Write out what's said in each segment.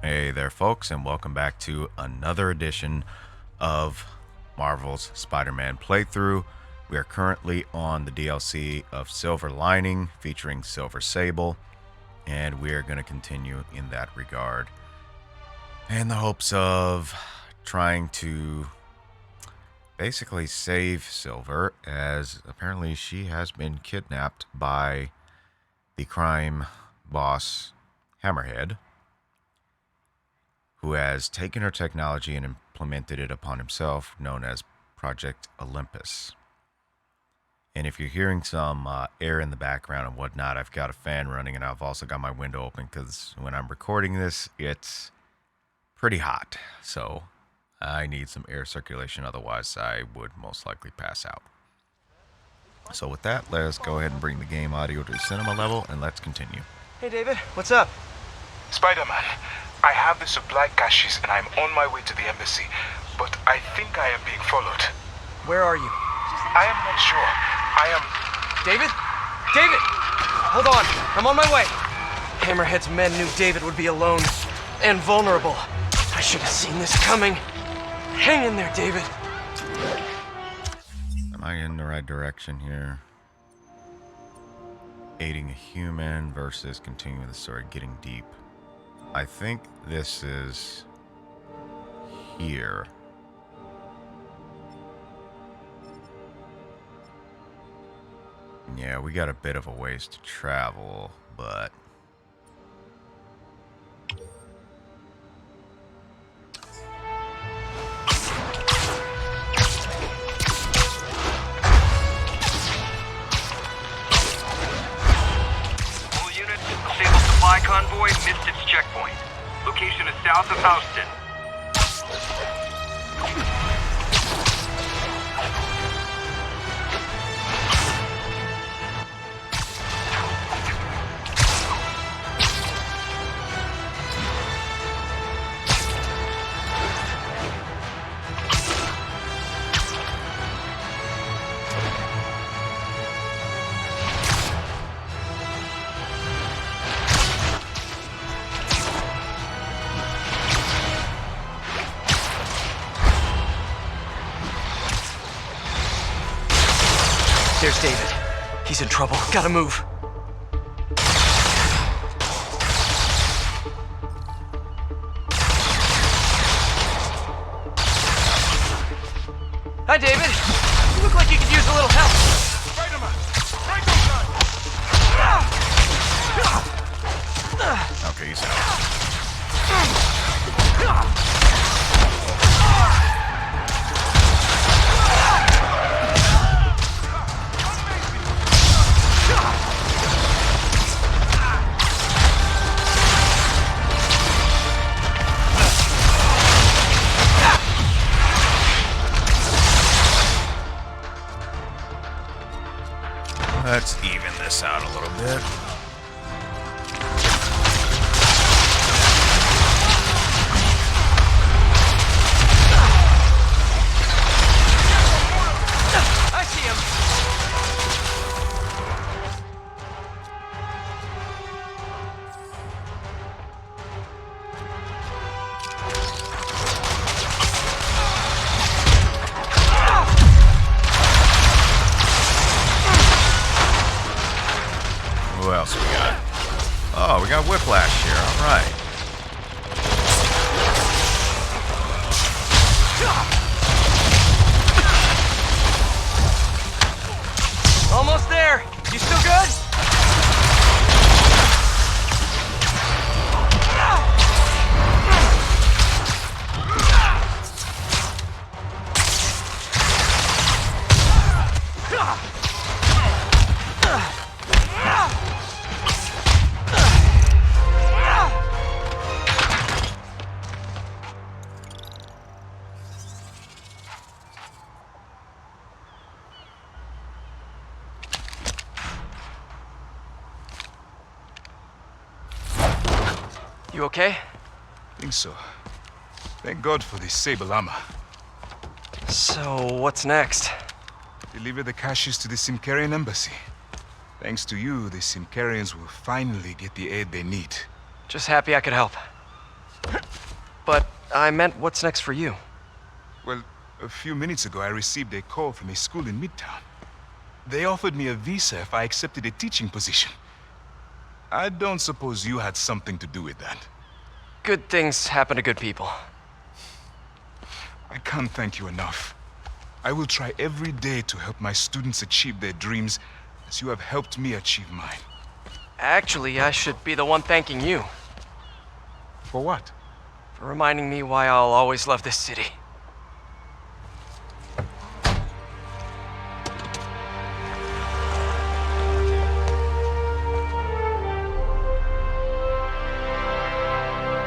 Hey there, folks, and welcome back to another edition of Marvel's Spider-Man playthrough. We are currently on the DLC of Silver Lining featuring Silver Sable, and we are going to continue in that regard in the hopes of trying to basically save Silver, as apparently she has been kidnapped by the crime boss Hammerhead, who has taken her technology and implemented it upon himself, known as Project Olympus. And if you're hearing some air in the background and whatnot, I've got a fan running, and I've also got my window open because when I'm recording this, it's pretty hot. So I need some air circulation, otherwise I would most likely pass out. So with that, let's go ahead and bring the game audio to cinema level, and let's continue. Hey David, what's up? Spider-Man, I have the supply caches and I'm on my way to the embassy, but I think I am being followed. Where are you? I am not sure. David? David! Hold on, I'm on my way. Hammerhead's men knew David would be alone and vulnerable. I should have seen this coming. Hang in there, David. Am I in the right direction here? Aiding a human versus continuing the story, getting deep. I think this is here. Yeah, we got a bit of a ways to travel, but All units, Sable supply convoy missed its checkpoint. Location is south of Houston. There's David. He's in trouble. Gotta move. Hi, David. You look like you could use a little help. Spider-Man, break those guys! okay, he's out. Let's even this out a little bit. I see him. Who else we got? Oh, we got Whiplash here. All right. Almost there. You still good? You okay? I think so. Thank God for this Sable armor. So, what's next? Deliver the caches to the Simkarian embassy. Thanks to you, the Simkarians will finally get the aid they need. Just happy I could help. I meant what's next for you. Well, a few minutes ago I received a call from a school in Midtown. They offered me a visa if I accepted a teaching position. I don't suppose you had something to do with that. Good things happen to good people. I can't thank you enough. I will try every day to help my students achieve their dreams as you have helped me achieve mine. Actually, I should be the one thanking you. For what? For reminding me why I'll always love this city.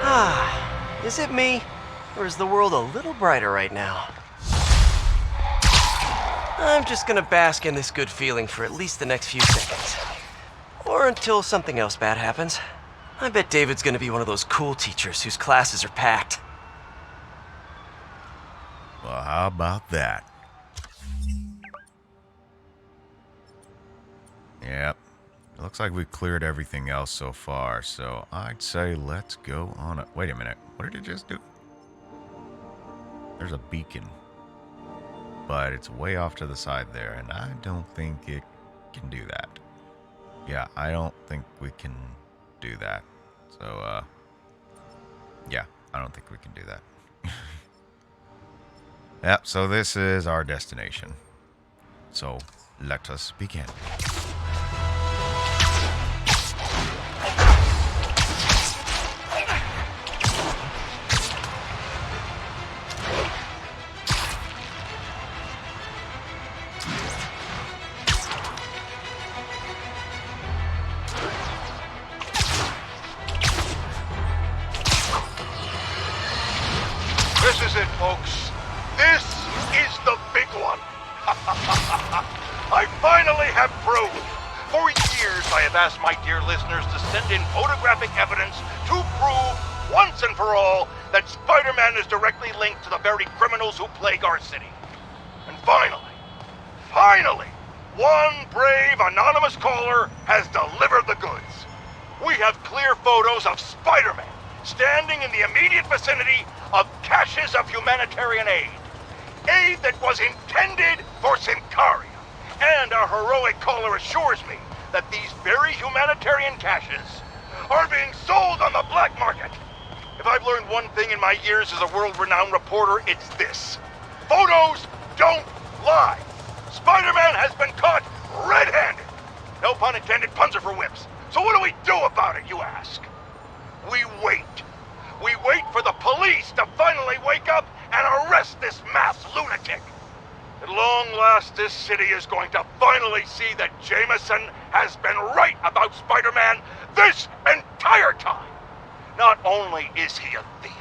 Ah, is it me? Or is the world a little brighter right now? I'm just gonna bask in this good feeling for at least the next few seconds. Or until something else bad happens. I bet David's gonna be one of those cool teachers whose classes are packed. Well, how about that? Yep. It looks like we've cleared everything else so far, so I'd say let's go on a... Wait a minute. What did it just do? There's a beacon. But it's way off to the side there, and I don't think it can do that. Yeah, I don't think we can do that. So, yeah, I don't think we can do that. Yep, so this is our destination. So, let us begin. This is it, folks. This is the big one. I finally have proof. For years, I have asked my dear listeners to send in photographic evidence to prove, once and for all, that Spider-Man is directly linked to the very criminals who plague our city. And finally, one brave anonymous caller has delivered the goods. We have clear photos of Spider-Man standing in the immediate vicinity of caches of humanitarian aid. Aid that was intended for Sincaria. And our heroic caller assures me that these very humanitarian caches are being sold on the black market. If I've learned one thing in my years as a world-renowned reporter, it's this. Photos don't lie. Spider-Man has been caught red-handed. No pun intended, puns are for whips. So what do we do about it, you ask? We wait. We wait for the police to finally wake up and arrest this mass lunatic. At long last, this city is going to finally see that Jameson has been right about Spider-Man this entire time. Not only is he a thief,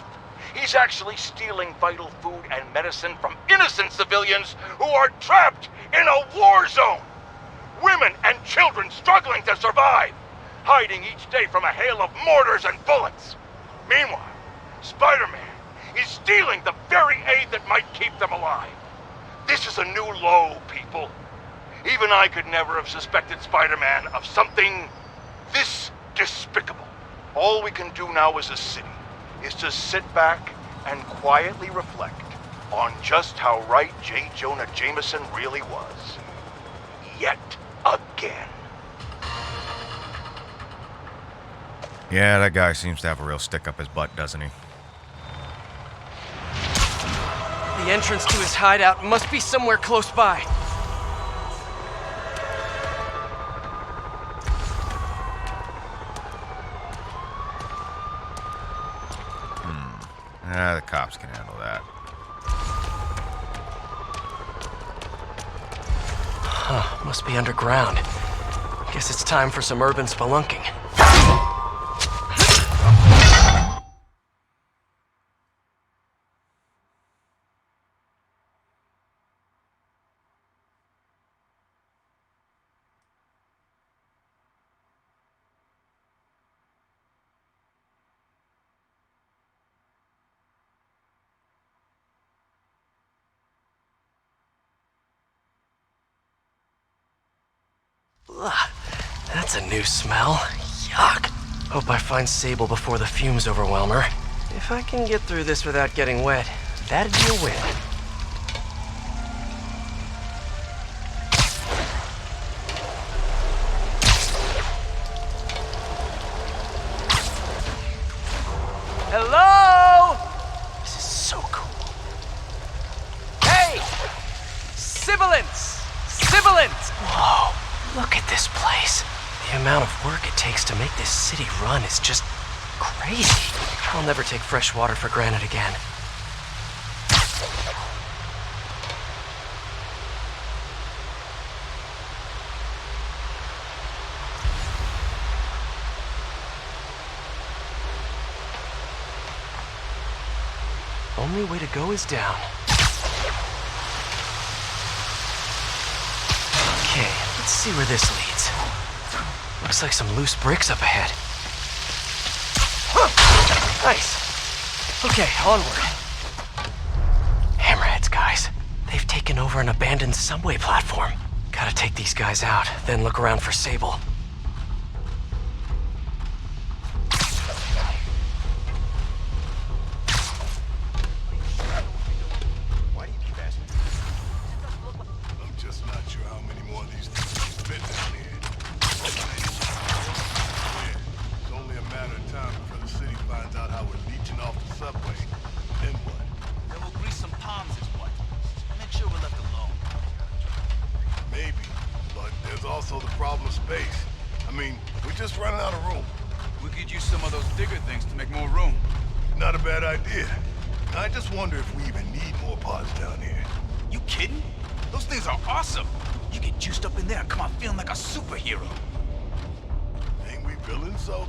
he's actually stealing vital food and medicine from innocent civilians who are trapped in a war zone. Women and children struggling to survive, hiding each day from a hail of mortars and bullets. Meanwhile, Spider-Man is stealing the very aid that might keep them alive. This is a new low, people. Even I could never have suspected Spider-Man of something this despicable. All we can do now as a city is to sit back and quietly reflect on just how right J. Jonah Jameson really was. Yet again. Yeah, that guy seems to have a real stick up his butt, doesn't he? The entrance to his hideout must be somewhere close by. The cops can handle that. Huh, must be underground. Guess it's time for some urban spelunking. Ugh, that's a new smell. Yuck. Hope I find Sable before the fumes overwhelm her. If I can get through this without getting wet, that'd be a win. Hello? This is so cool. Hey! Sibilance! Sibilance! Whoa, look at this place. The amount of work it takes to make this city run is just crazy. I'll never take fresh water for granted again. Only way to go is down. Okay, let's see where this leads. Looks like some loose bricks up ahead. Nice. Okay, onward. Hammerheads, guys. They've taken over an abandoned subway platform. Gotta take these guys out, then look around for Sable. Why do you keep asking? I'm just not sure how many more of these things can fit down here. Yeah, it's only a matter of time before the city finds out how we're leeching off the subway. Then what? Then we'll grease some palms is what. Make sure we're left alone. Maybe, but there's also the problem of space. I mean, we're just running out of room. We could use some of those bigger things to make more room. Not a bad idea. I just wonder if we even need more pods down here. You kidding? Those things are awesome. You get juiced up in there and come out feeling like a superhero. Ain't we villains, so?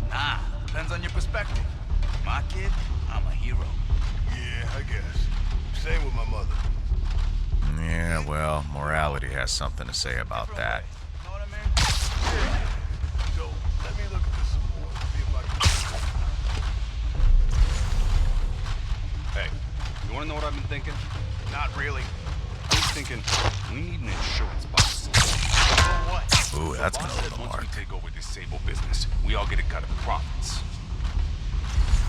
Nah, depends on your perspective. My kid, I'm a hero. Yeah, I guess. Same with my mother. Yeah, well, morality has something to say about that. Know what I mean? So, let me look at this some more, see if I can... Hey, you wanna know what I've been thinking? Not really. I was thinking, we need an insurance policy. For what? Ooh, that's gonna Boss leave said a once mark. we take over this Sable business, we all get a cut of the profits.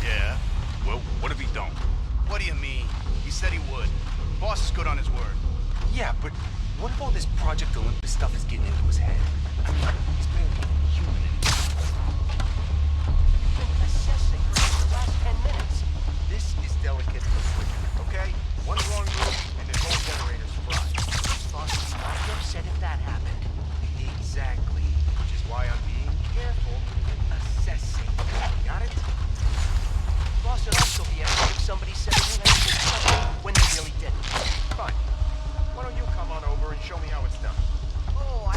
Yeah? Well, what if he don't? What do you mean? He said he would. Boss is good on his word. Yeah, but what if all this Project Olympus stuff is getting into his head? I mean, he's been human Assessing for the last 10 minutes. This is delicate equipment, okay? One wrong move and the whole generator's fried. Boss would not be upset if that happened. Exactly. Which is why I'm being careful and assessing. Got it? Boss would also be upset if somebody said they had to do something when they really didn't. Fine. Why don't you come on over and show me how it's done? Oh, I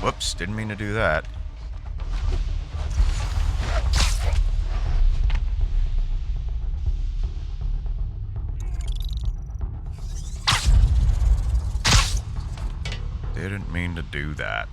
Whoops, didn't mean to do that. Didn't mean to do that.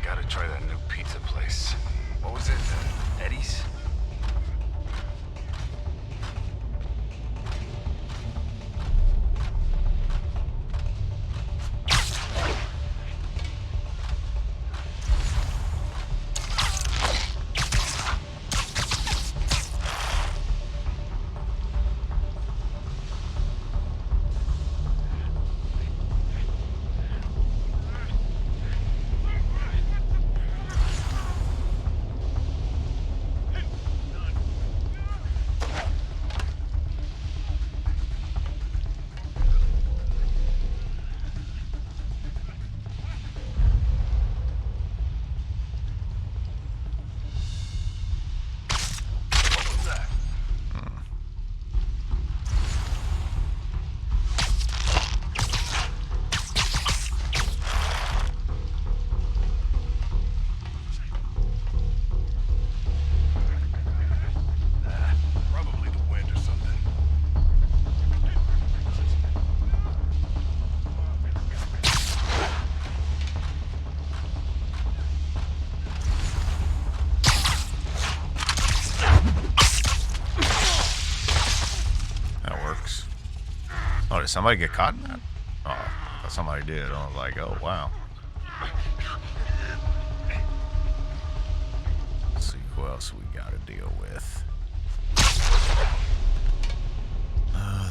Gotta try that new pizza place. What was it? Eddie's? Probably the wind or something. That works. Oh, did somebody get caught in that? Oh, I thought somebody did. I was like, oh, wow. Let's see who else we got to deal with.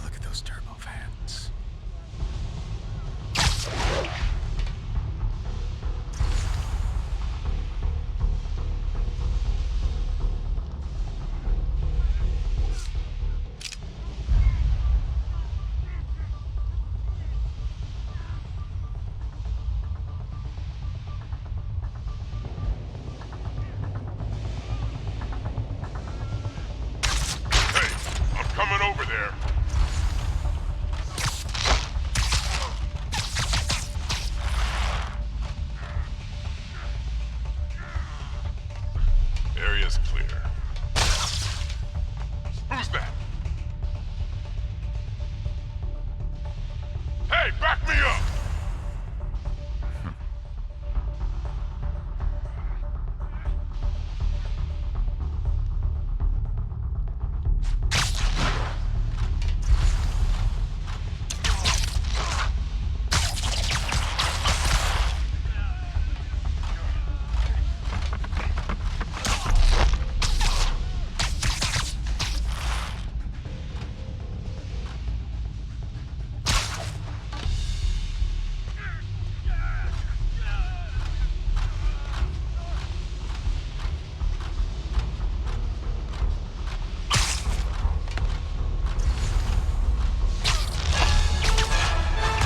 Look at those turbo fans. Hey, I'm coming over there. Area's clear. Who's that? Hey, back me up!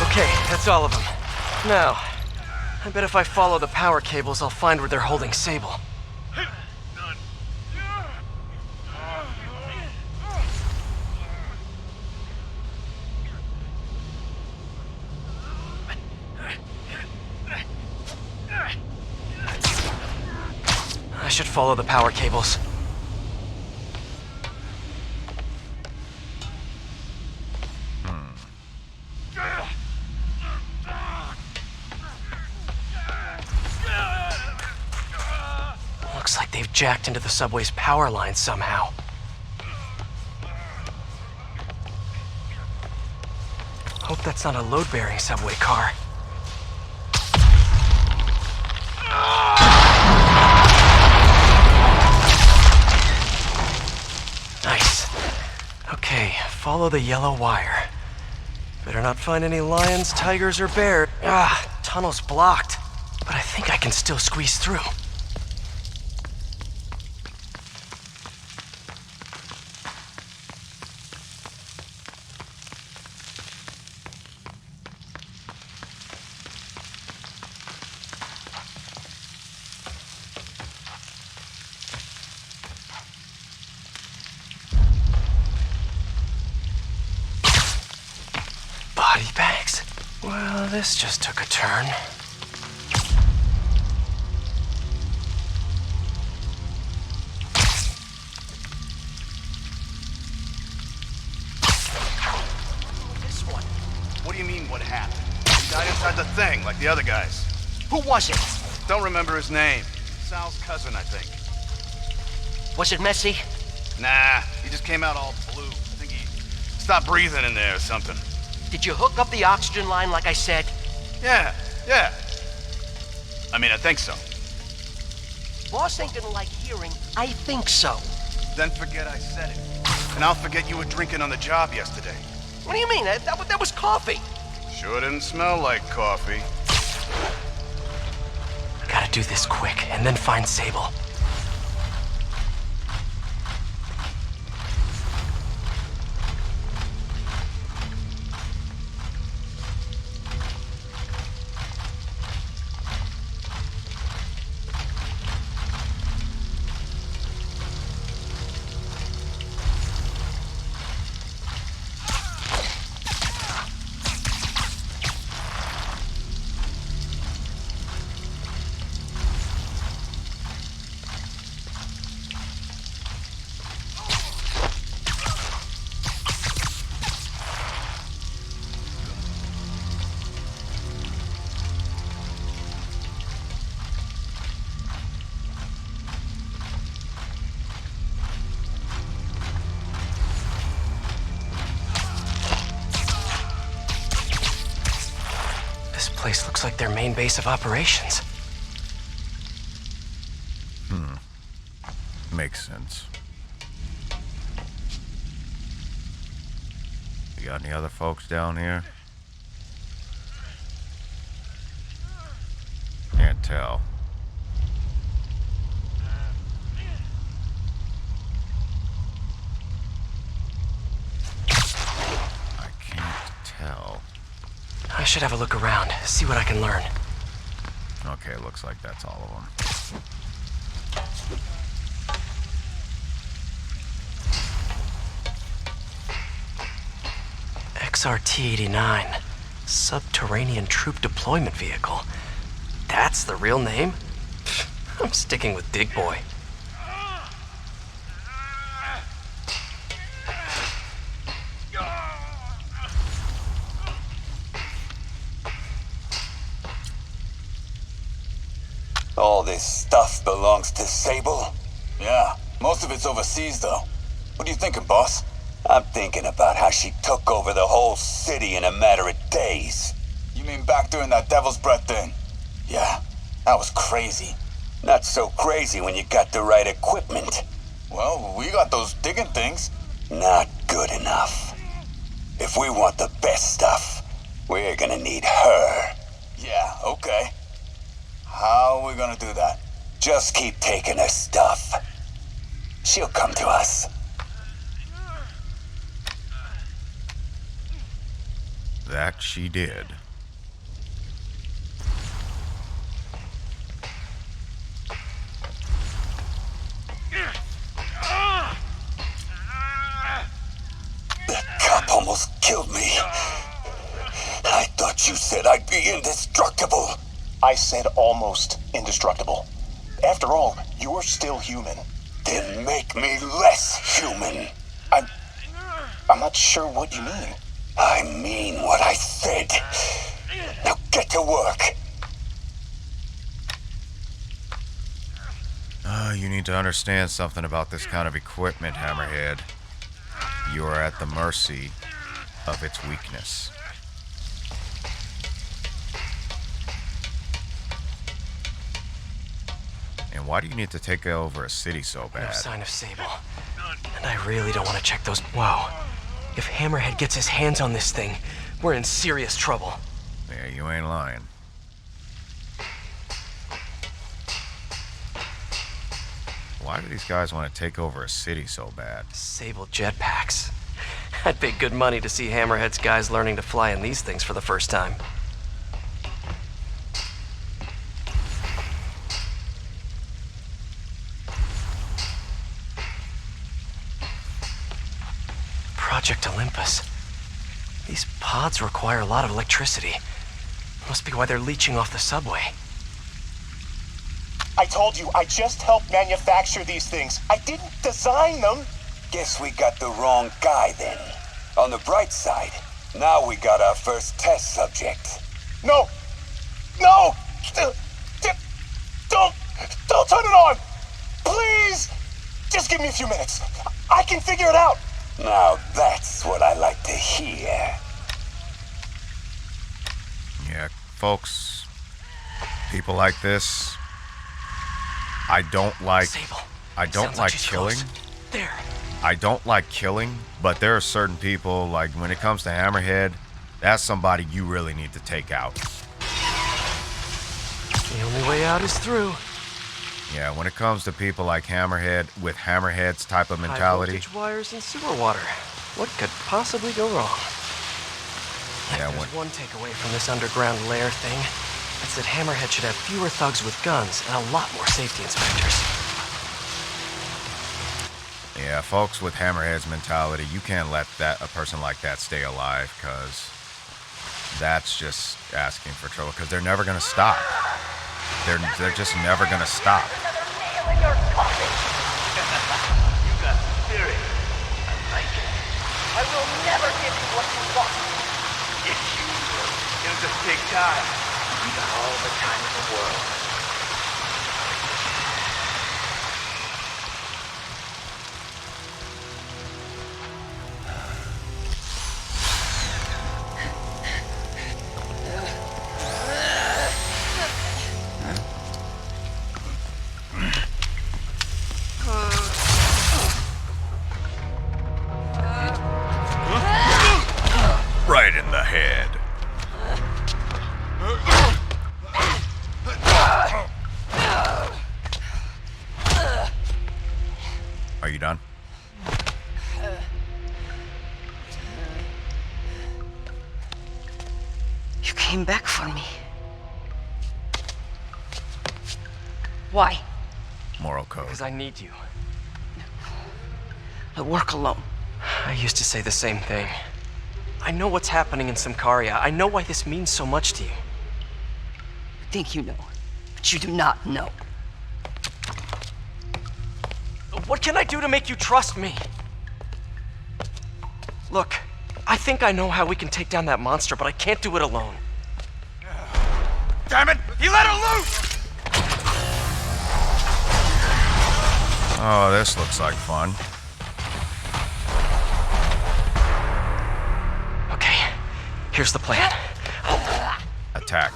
Okay, that's all of them. Now, I bet if I follow the power cables, I'll find where they're holding Sable. I should follow the power cables. Looks like they've jacked into the subway's power line somehow. Hope that's not a load-bearing subway car. Nice. Okay, follow the yellow wire. Better not find any lions, tigers, or bears. Ah, tunnel's blocked. But I think I can still squeeze through. Well, this just took a turn. This one. What do you mean, what happened? He died inside the thing, like the other guys. Who was it? Don't remember his name. Sal's cousin, I think. Was it messy? Nah, he just came out all blue. I think he stopped breathing in there or something. Did you hook up the oxygen line like I said? Yeah. I mean, I think so. Boss ain't gonna like hearing, I think so. Then forget I said it. And I'll forget you were drinking on the job yesterday. What do you mean? That was coffee. Sure didn't smell like coffee. Gotta do this quick, and then find Sable. This place looks like their main base of operations. Makes sense. You got any other folks down here? Can't tell. I can't tell. I should have a look around, see what I can learn. Okay, looks like that's all of them. XRT-89. Subterranean Troop Deployment Vehicle. That's the real name? I'm sticking with Dig Boy. All this stuff belongs to Sable? Yeah, most of it's overseas though. What are you thinking, boss? I'm thinking about how she took over the whole city in a matter of days. You mean back during that Devil's Breath thing? Yeah, that was crazy. Not so crazy when you got the right equipment. Well, we got those digging things. Not good enough. If we want the best stuff, we're gonna need her. Yeah, okay. How are we gonna do that? Just keep taking her stuff. She'll come to us. That she did. That cop almost killed me. I thought you said I'd be indestructible. I said almost indestructible. After all, you're still human. Then make me less human. I'm not sure what you mean. I mean what I said. Now get to work. You need to understand something about this kind of equipment, Hammerhead. You are at the mercy of its weakness. And why do you need to take over a city so bad? No sign of Sable. And I really don't want to check those... Wow. If Hammerhead gets his hands on this thing, we're in serious trouble. Yeah, you ain't lying. Why do these guys want to take over a city so bad? Sable jetpacks. I'd pay good money to see Hammerhead's guys learning to fly in these things for the first time. Project Olympus. These pods require a lot of electricity. Must be why they're leeching off the subway. I told you, I just helped manufacture these things. I didn't design them. Guess we got the wrong guy then. On the bright side, now we got our first test subject. No! No! Don't turn it on! Please! Just give me a few minutes. I can figure it out. Now that's what I like to hear. Yeah, folks, people like this, I don't like. Sable. I don't Sounds like she's killing. close. There. I don't like killing, but there are certain people, like when it comes to Hammerhead, that's somebody you really need to take out. The only way out is through. Yeah, when it comes to people like Hammerhead, with Hammerhead's type of High mentality. voltage wires and sewer water. What could possibly go wrong? Yeah, There's one takeaway from this underground lair thing. It's that Hammerhead should have fewer thugs with guns and a lot more safety inspectors. Yeah, folks with Hammerhead's mentality, you can't let a person like that stay alive, because that's just asking for trouble, because they're never going to stop. They're just never going to stop. You got spirit. I like it. I will never give you what you want. Yes, you will. It'll just take time. You got all the time in the world. Right in the head. Are you done? You came back for me. Why? Moral code. Because I need you. I work alone. I used to say the same thing. I know what's happening in Symkaria. I know why this means so much to you. You think you know, but you do not know. What can I do to make you trust me? Look, I think I know how we can take down that monster, but I can't do it alone. Damn it! You let her loose! Oh, this looks like fun. Okay, here's the plan. Attack.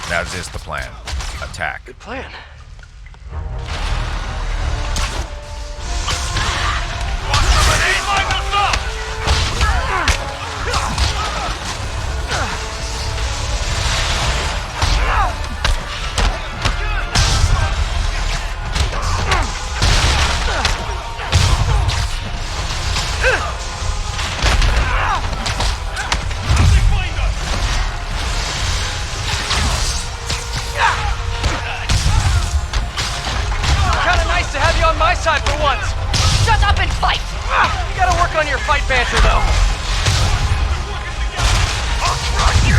That is the plan. Attack. Good plan. On my side for once. Shut up and fight! You gotta work on your fight banter, though. I'll crush you!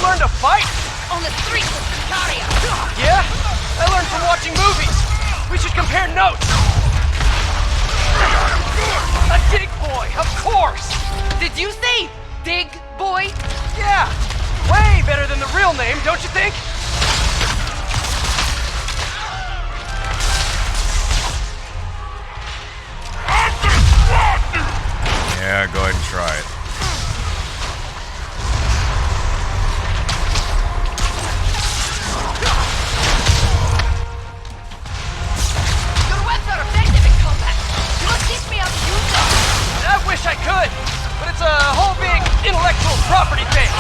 Learn to fight? On the streets of Symkaria. Yeah? I learned from watching movies. We should compare notes. A dig boy, of course. Did you say dig boy? Yeah. Way better than the real name, don't you think? Yeah, go ahead and try it. I wish I could, but it's a whole big intellectual property thing.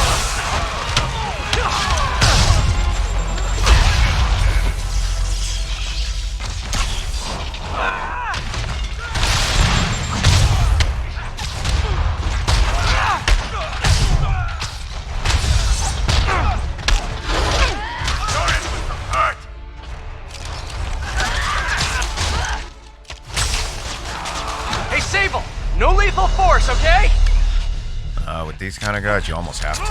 full force, okay? With these kind of guys, you almost have to.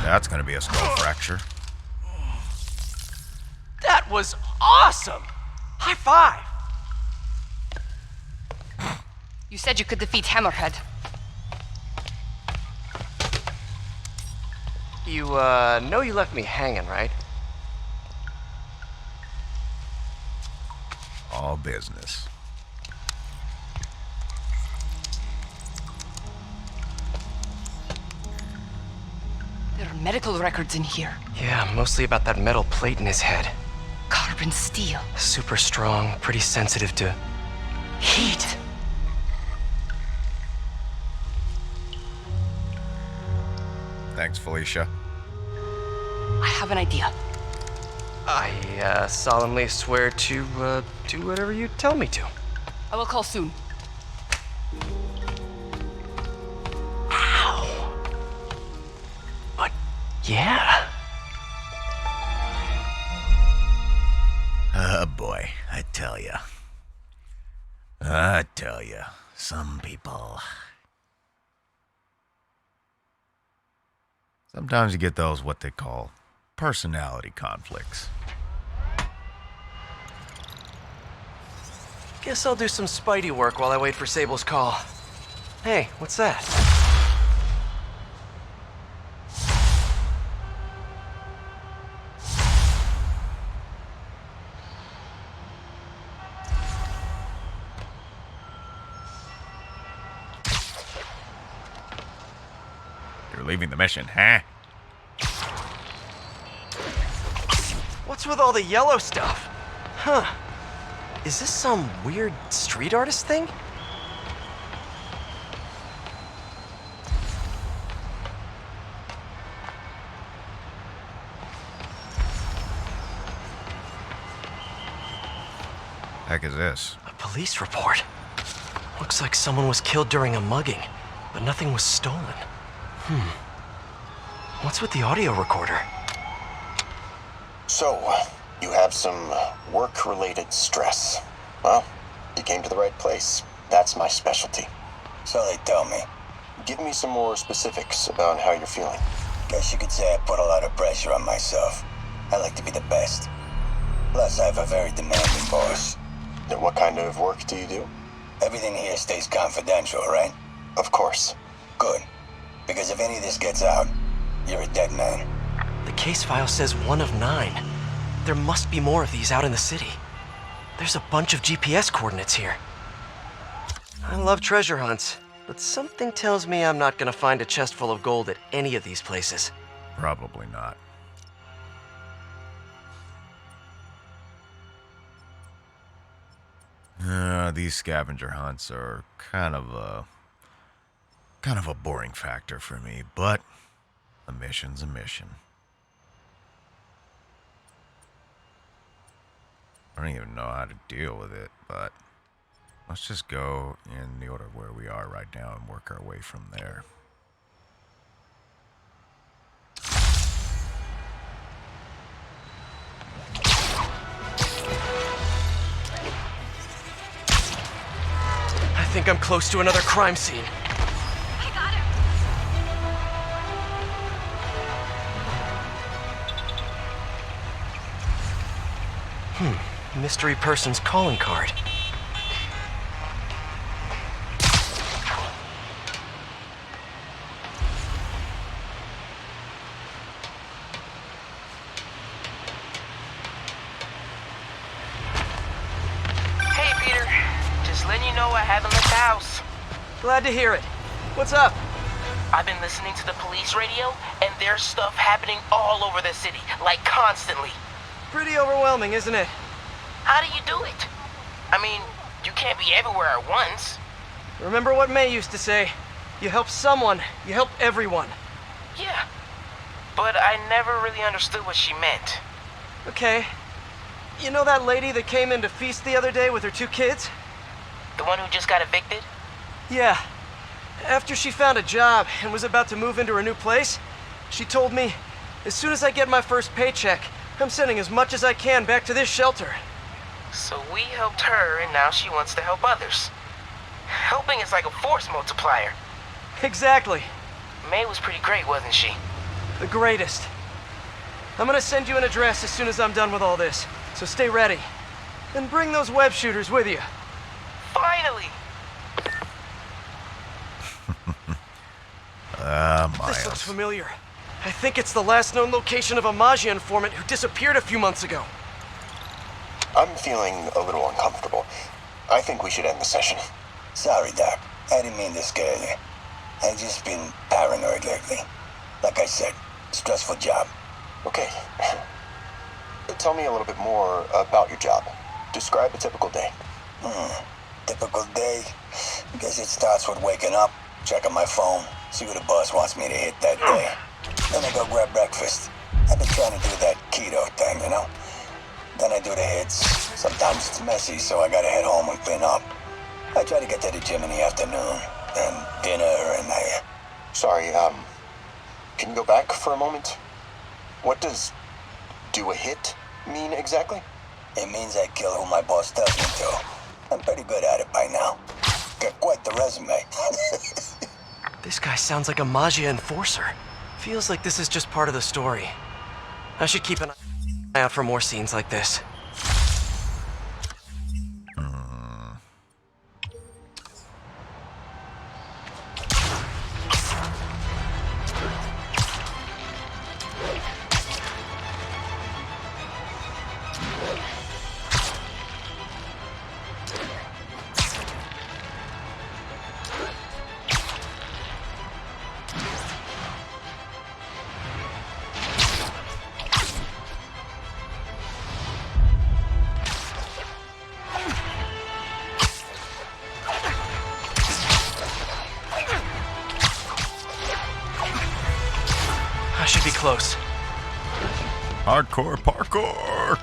That's gonna be a skull fracture. That was awesome! High five! You said you could defeat Hammerhead. You, know you left me hanging, right? All business. There are medical records in here. Yeah, mostly about that metal plate in his head. Carbon steel. Super strong, pretty sensitive to Heat. Thanks, Felicia. I have an idea. I, solemnly swear to, do whatever you tell me to. I will call soon. Ow! But, yeah. Boy, I tell ya, some people. Sometimes you get those, what they call, personality conflicts. Guess I'll do some Spidey work while I wait for Sable's call. Hey, what's that? You're leaving the mission, huh? What's with all the yellow stuff? Huh. Is this some weird street artist thing? Heck is this? A police report. Looks like someone was killed during a mugging, but nothing was stolen. What's with the audio recorder? So, you have some work-related stress. Well, you came to the right place. That's my specialty. So they tell me. Give me some more specifics about how you're feeling. Guess you could say I put a lot of pressure on myself. I like to be the best. Plus, I have a very demanding boss. And what kind of work do you do? Everything here stays confidential, right? Of course. Good. Because if any of this gets out, you're a dead man. The case file says 1 of 9. There must be more of these out in the city. There's a bunch of GPS coordinates here. I love treasure hunts, but something tells me I'm not gonna find a chest full of gold at any of these places. Probably not. These scavenger hunts are kind of a boring factor for me, but a mission's a mission. I don't even know how to deal with it, but let's just go in the order where we are right now and work our way from there. I think I'm close to another crime scene. I got him. Mystery person's calling card. Hey, Peter. Just letting you know I haven't left the house. Glad to hear it. What's up? I've been listening to the police radio, and there's stuff happening all over the city, like constantly. Pretty overwhelming, isn't it? How do you do it? I mean, you can't be everywhere at once. Remember what May used to say? You help someone, you help everyone. Yeah, but I never really understood what she meant. Okay. You know that lady that came in to feast the other day with her 2 kids? The one who just got evicted? Yeah. After she found a job and was about to move into her new place, she told me, as soon as I get my first paycheck, I'm sending as much as I can back to this shelter. So we helped her, and now she wants to help others. Helping is like a force multiplier. Exactly. May was pretty great, wasn't she? The greatest. I'm gonna send you an address as soon as I'm done with all this, so stay ready. And bring those web shooters with you. Finally! This looks familiar. I think it's the last known location of a Maggia informant who disappeared a few months ago. I'm feeling a little uncomfortable. I think we should end the session. Sorry, Doc. I didn't mean to scare you. I've just been paranoid lately. Like I said, stressful job. Okay. Tell me a little bit more about your job. Describe a typical day. Typical day? Guess it starts with waking up, checking my phone, see what the boss wants me to hit that day. Then I go grab breakfast. I've been trying to do that keto thing, you know? Then I do the hits. Sometimes it's messy, so I gotta head home and clean up. I try to get to the gym in the afternoon, then dinner, and Sorry, can you go back for a moment? What does do a hit mean exactly? It means I kill who my boss tells me to. I'm pretty good at it by now. Got quite the resume. This guy sounds like a Maggia enforcer. Feels like this is just part of the story. I should keep an eye out for more scenes like this. Should be close. Hardcore parkour.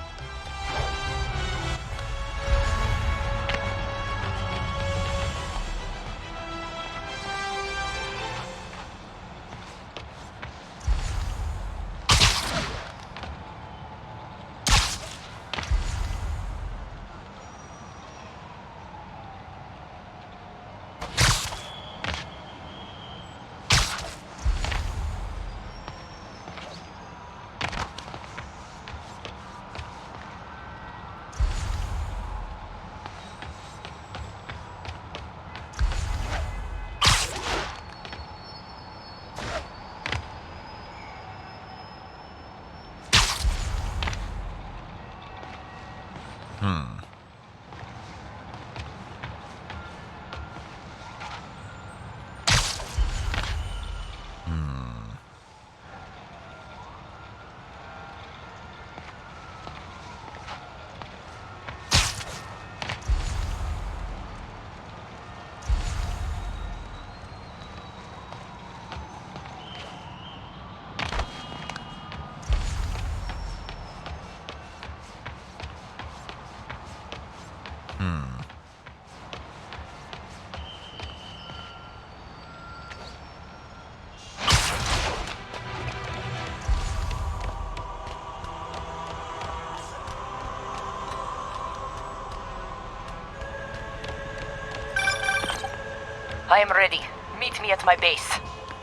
I am ready. Meet me at my base.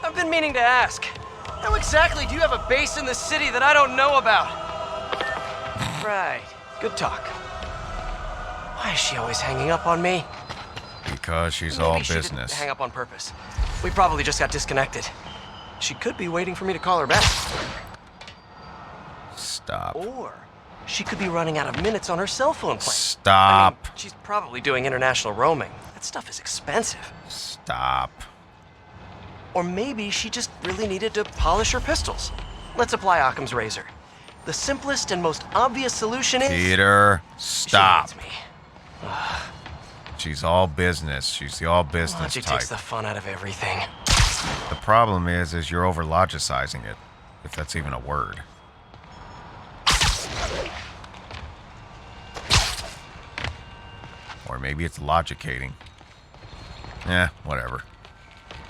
I've been meaning to ask. How exactly do you have a base in the city that I don't know about? Right. Good talk. Why is she always hanging up on me? Because she's Maybe all she business. didn't hang up on purpose. We probably just got disconnected. She could be waiting for me to call her back. Stop. Or she could be running out of minutes on her cell phone plan. Stop. I mean, she's probably doing international roaming. That stuff is expensive. Stop. Or maybe she just really needed to polish her pistols. Let's apply Occam's razor. The simplest and most obvious solution is... Peter, stop. She needs me. She's all business. She's the all business Logic type. takes the fun out of everything. The problem is you're over-logicizing it, if that's even a word. Or maybe it's logicating. Eh, whatever.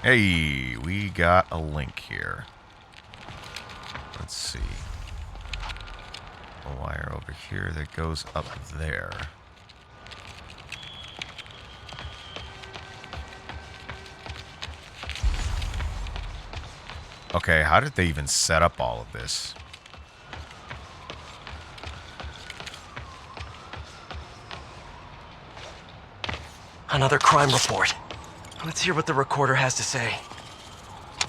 Hey, we got a link here. Let's see. a wire over here that goes up there. Okay, how did they even set up all of this? Another crime report. Let's hear what the recorder has to say.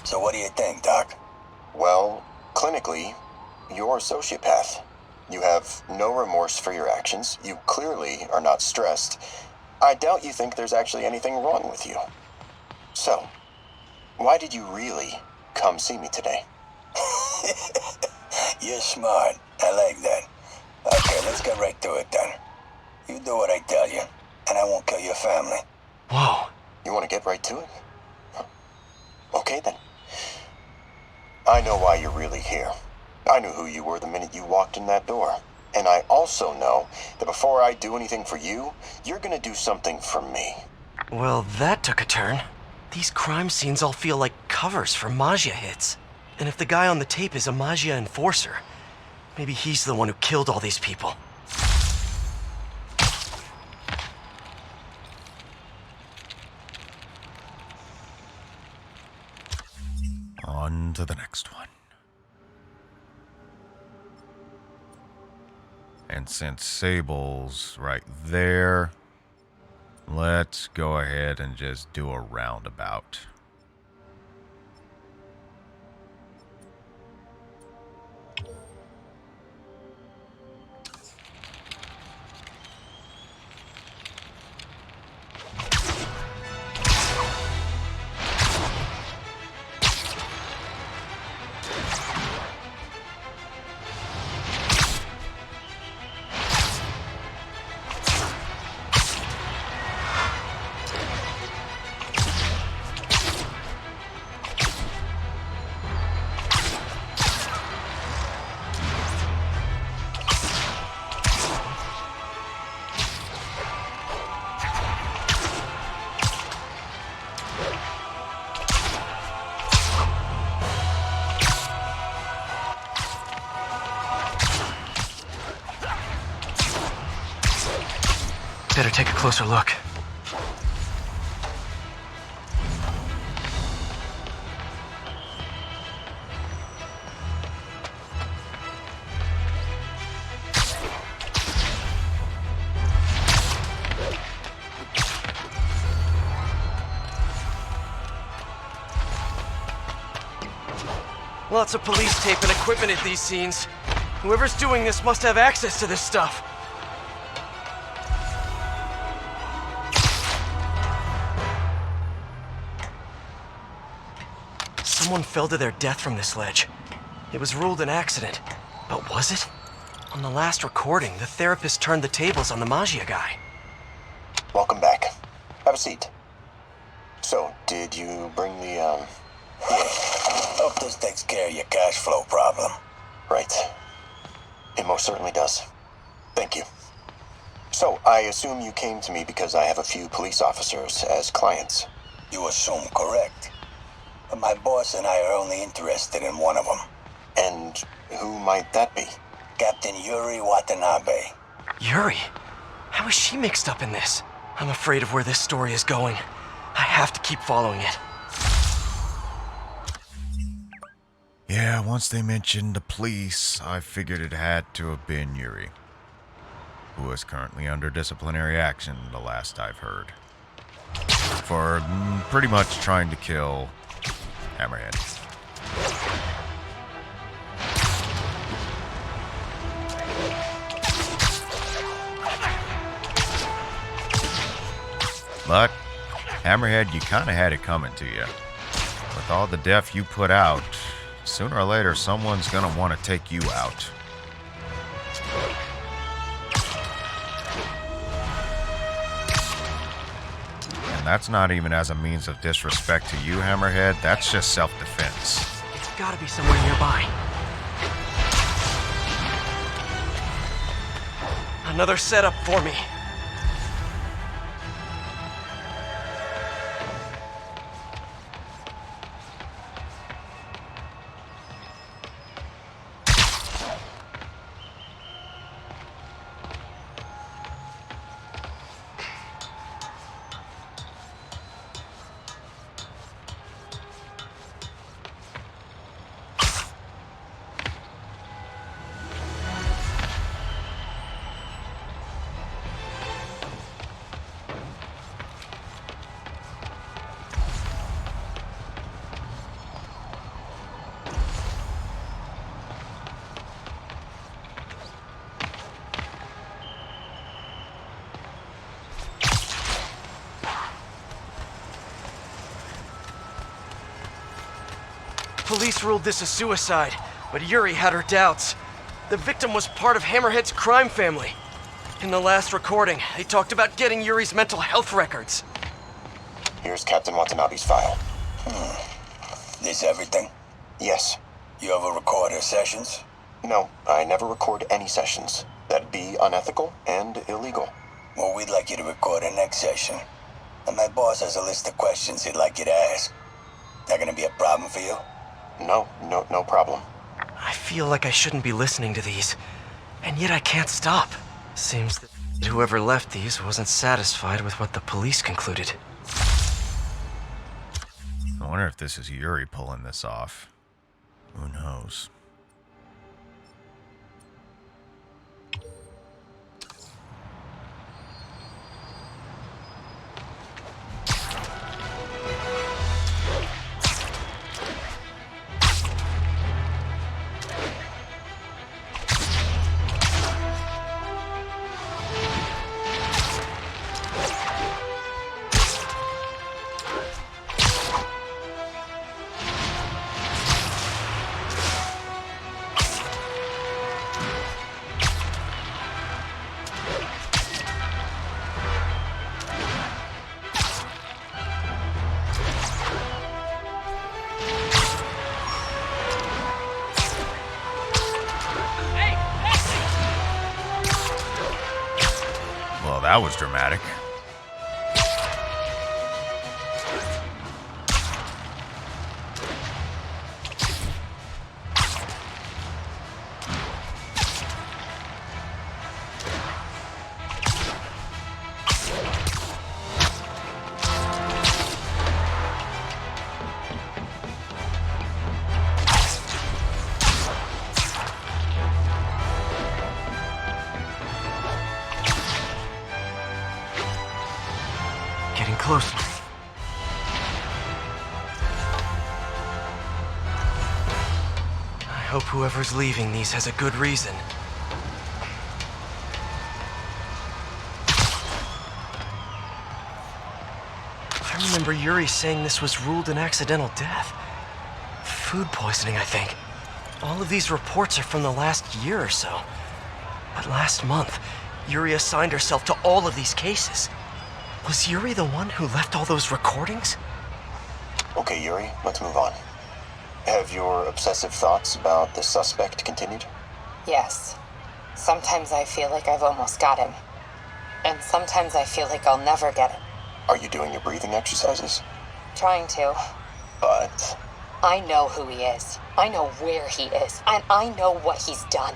So what do you think, Doc? Well, clinically, you're a sociopath. You have no remorse for your actions. You clearly are not stressed. I doubt you think there's actually anything wrong with you. So, why did you really come see me today? You're smart. I like that. Okay, let's get right to it then. You do what I tell you, and I won't kill your family. Whoa. You want to get right to it? Okay then. I know why you're really here. I knew who you were the minute you walked in that door. And I also know that before I do anything for you, you're gonna do something for me. Well, that took a turn. These crime scenes all feel like covers for Maggia hits. And if the guy on the tape is a Maggia enforcer, maybe he's the one who killed all these people. On to the next one. And since Sable's right there, let's go ahead and just do a roundabout. Better take a closer look. Lots of police tape and equipment at these scenes. Whoever's doing this must have access to this stuff. Someone fell to their death from this ledge. It was ruled an accident. But was it? On the last recording, the therapist turned the tables on the Maggia guy. Welcome back. Have a seat. So, did you bring the, Yeah. Hope this takes care of your cash flow problem. Right. It most certainly does. Thank you. So, I assume you came to me because I have a few police officers as clients. You assume correct. But my boss and I are only interested in one of them. And who might that be? Captain Yuri Watanabe. Yuri? How is she mixed up in this? I'm afraid of where this story is going. I have to keep following it. Yeah, once they mentioned the police, I figured it had to have been Yuri, who is currently under disciplinary action, the last I've heard, for pretty much trying to kill Hammerhead. But, Hammerhead, you kind of had it coming to you. With all the death you put out, sooner or later someone's gonna want to take you out. And that's not even as a means of disrespect to you, Hammerhead. That's just self-defense. It's gotta be somewhere nearby. Another setup for me. Police ruled this a suicide, but Yuri had her doubts. The victim was part of Hammerhead's crime family. In the last recording, they talked about getting Yuri's mental health records. Here's Captain Watanabe's file. This everything? Yes. You ever record her sessions? No, I never record any sessions. That'd be unethical and illegal. Well, we'd like you to record her next session. And my boss has a list of questions he'd like you to ask. That gonna be a problem for you? No problem. I feel like I shouldn't be listening to these, and yet I can't stop. Seems that whoever left these wasn't satisfied with what the police concluded. I wonder if this is Yuri pulling this off. Who knows? That was dramatic. Close. I hope whoever's leaving these has a good reason. I remember Yuri saying this was ruled an accidental death. Food poisoning, I think. All of these reports are from the last year or so. But last month, Yuri assigned herself to all of these cases. Was Yuri the one who left all those recordings? Okay, Yuri, let's move on. Have your obsessive thoughts about the suspect continued? Yes. Sometimes I feel like I've almost got him. And sometimes I feel like I'll never get him. Are you doing your breathing exercises? Trying to. But... I know who he is. I know where he is. And I know what he's done.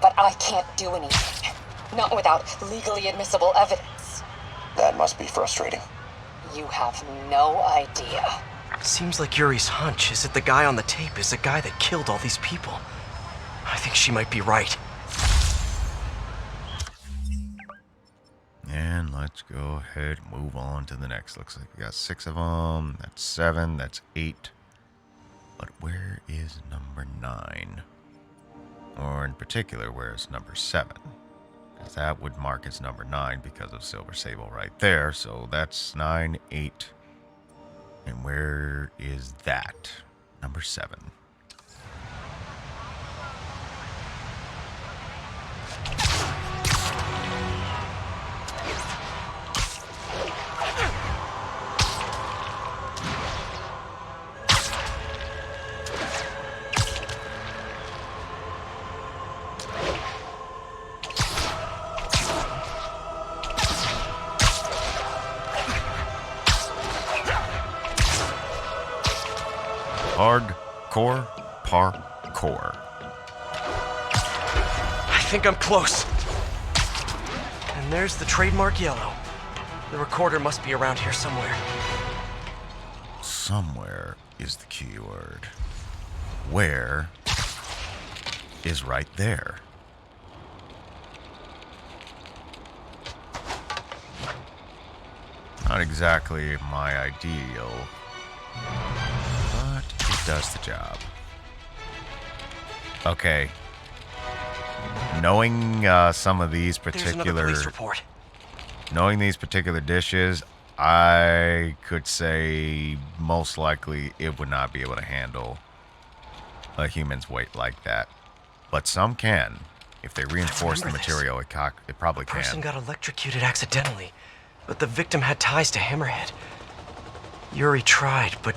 But I can't do anything. Not without legally admissible evidence. That must be frustrating. You have no idea. Seems like Yuri's hunch is that the guy on the tape is the guy that killed all these people. I think she might be right. And let's go ahead and move on to the next. Looks like we got 6 of them. That's 7. That's 8. But where is number 9? Or in particular, where is number 7? Because that would mark as number 9 because of Silver Sable right there. So that's 9, 8. And where is that? Number 7. Hardcore parkour. I think I'm close. And there's the trademark yellow. The recorder must be around here somewhere. Somewhere is the key word. Where is right there. Not exactly my ideal, but it does the job. Okay. Knowing some of these particular... There's another police report. Knowing these particular dishes, I could say most likely it would not be able to handle a human's weight like that. But some can. If they reinforce the material, it probably can. The person got electrocuted accidentally, but the victim had ties to Hammerhead. Yuri tried, but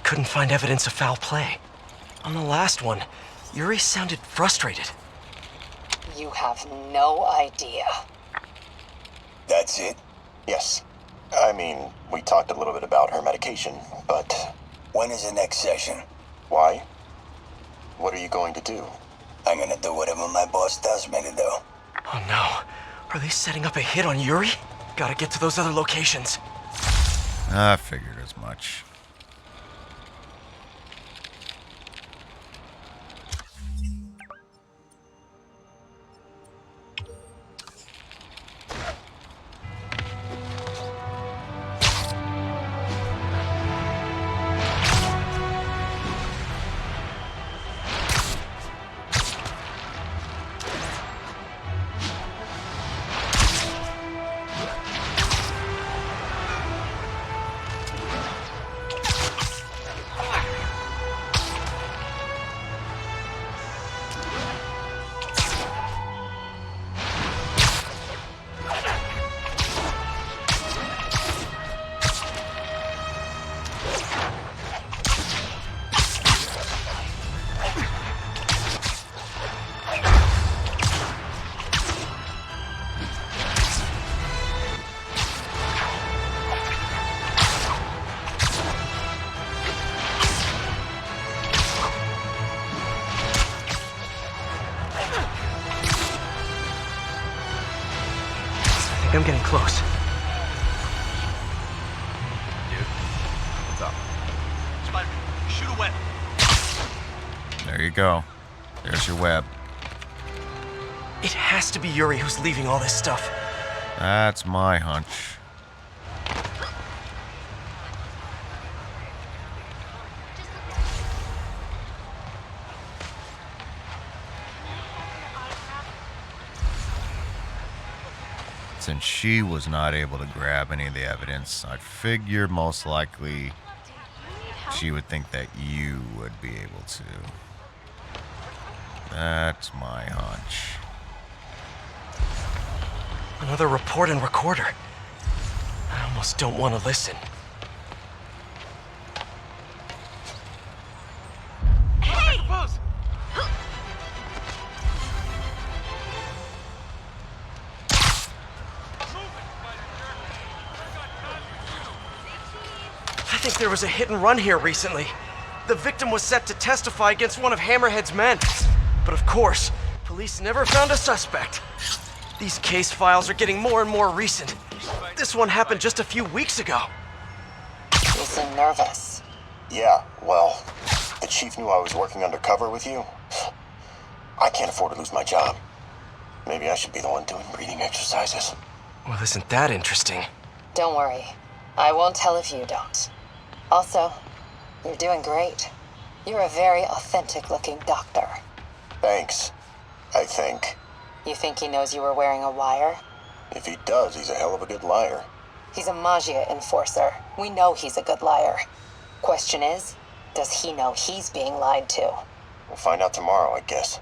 couldn't find evidence of foul play. On the last one, Yuri sounded frustrated. You have no idea. That's it? Yes. I mean, we talked a little bit about her medication, but... When is the next session? Why? What are you going to do? I'm gonna do whatever my boss tells me to do. Oh no. Are they setting up a hit on Yuri? Gotta get to those other locations. I figured as much. I'm getting close. Dude, what's up? Spider-Man, shoot a web. There you go. There's your web. It has to be Yuri who's leaving all this stuff. That's my hunch. Since she was not able to grab any of the evidence, I'd figure most likely she would think that you would be able to. That's my hunch. Another report and recorder. I almost don't want to listen. Hey! I think there was a hit and run here recently. The victim was set to testify against one of Hammerhead's men. But of course, police never found a suspect. These case files are getting more and more recent. This one happened just a few weeks ago. You seem nervous. Yeah, well, the chief knew I was working undercover with you. I can't afford to lose my job. Maybe I should be the one doing breathing exercises. Well, isn't that interesting? Don't worry. I won't tell if you don't. Also, you're doing great. You're a very authentic-looking doctor. Thanks, I think. You think he knows you were wearing a wire? If he does, he's a hell of a good liar. He's a Maggia enforcer. We know he's a good liar. Question is, does he know he's being lied to? We'll find out tomorrow, I guess.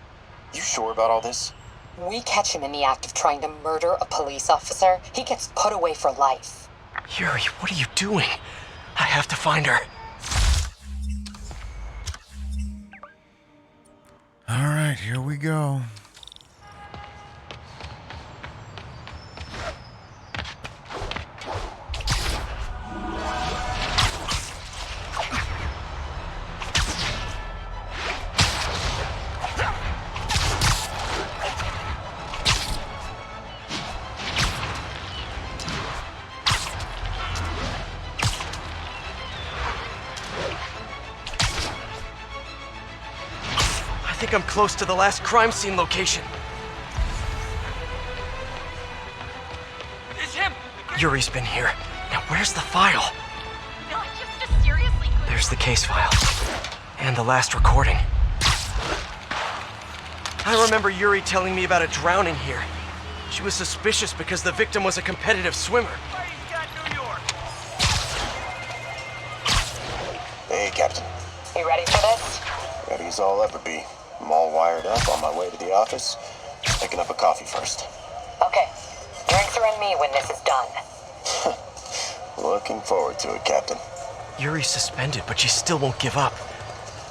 You sure about all this? We catch him in the act of trying to murder a police officer, he gets put away for life. Yuri, what are you doing? I have to find her. All right, here we go. I think I'm close to the last crime scene location. It's him! Yuri's been here. Now where's the file? No, just seriously. There's the case file. And the last recording. I remember Yuri telling me about a drowning here. She was suspicious because the victim was a competitive swimmer. as I'll ever be. I'm all wired up on my way to the office. Picking up a coffee first. Okay. Drinks are on me when this is done. Looking forward to it, Captain. Yuri's suspended, but she still won't give up.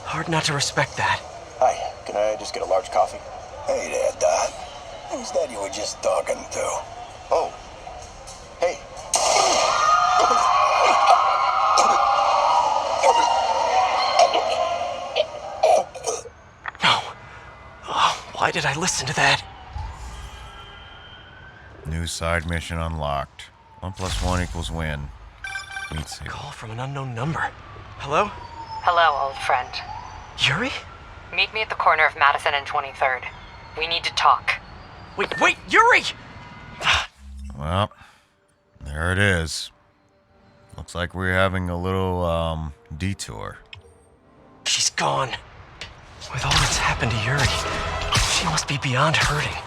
Hard not to respect that. Hi, can I just get a large coffee? Hey there, Dot. Who's that you were just talking to? Oh. Hey. No. Oh, why did I listen to that? New side mission unlocked. 1 + 1 = win. Meet Sable. Call from an unknown number. Hello? Hello, old friend. Yuri? Meet me at the corner of Madison and 23rd. We need to talk. Wait, Yuri! Well, there it is. Looks like we're having a little, detour. She's gone. With all that's happened to Yuri, she must be beyond hurting.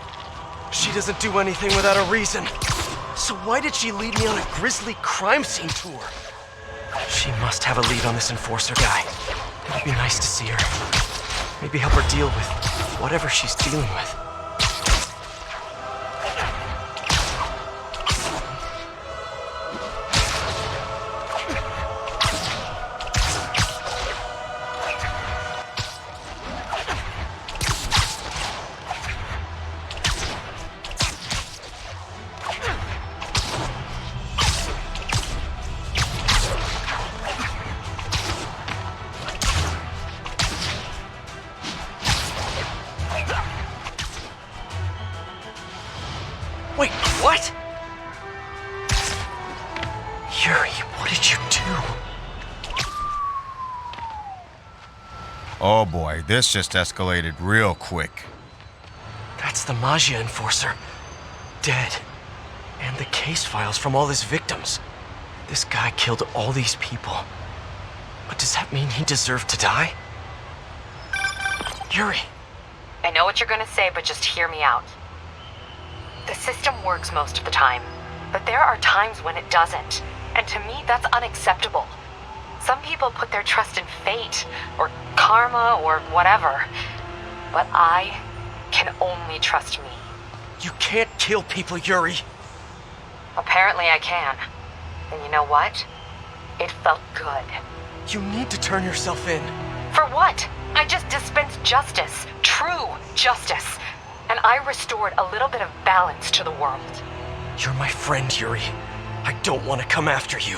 She doesn't do anything without a reason. So why did she lead me on a grisly crime scene tour? She must have a lead on this enforcer guy. It'd be nice to see her. Maybe help her deal with whatever she's dealing with. Wait, what? Yuri, what did you do? Oh boy, this just escalated real quick. That's the Maggia enforcer. Dead. And the case files from all his victims. This guy killed all these people. But does that mean he deserved to die? Yuri. I know what you're gonna say, but just hear me out. The system works most of the time, but there are times when it doesn't. And to me, that's unacceptable. Some people put their trust in fate, or karma, or whatever. But I can only trust me. You can't kill people, Yuri. Apparently I can. And you know what? It felt good. You need to turn yourself in. For what? I just dispensed justice. True justice. And I restored a little bit of balance to the world. You're my friend, Yuri. I don't want to come after you.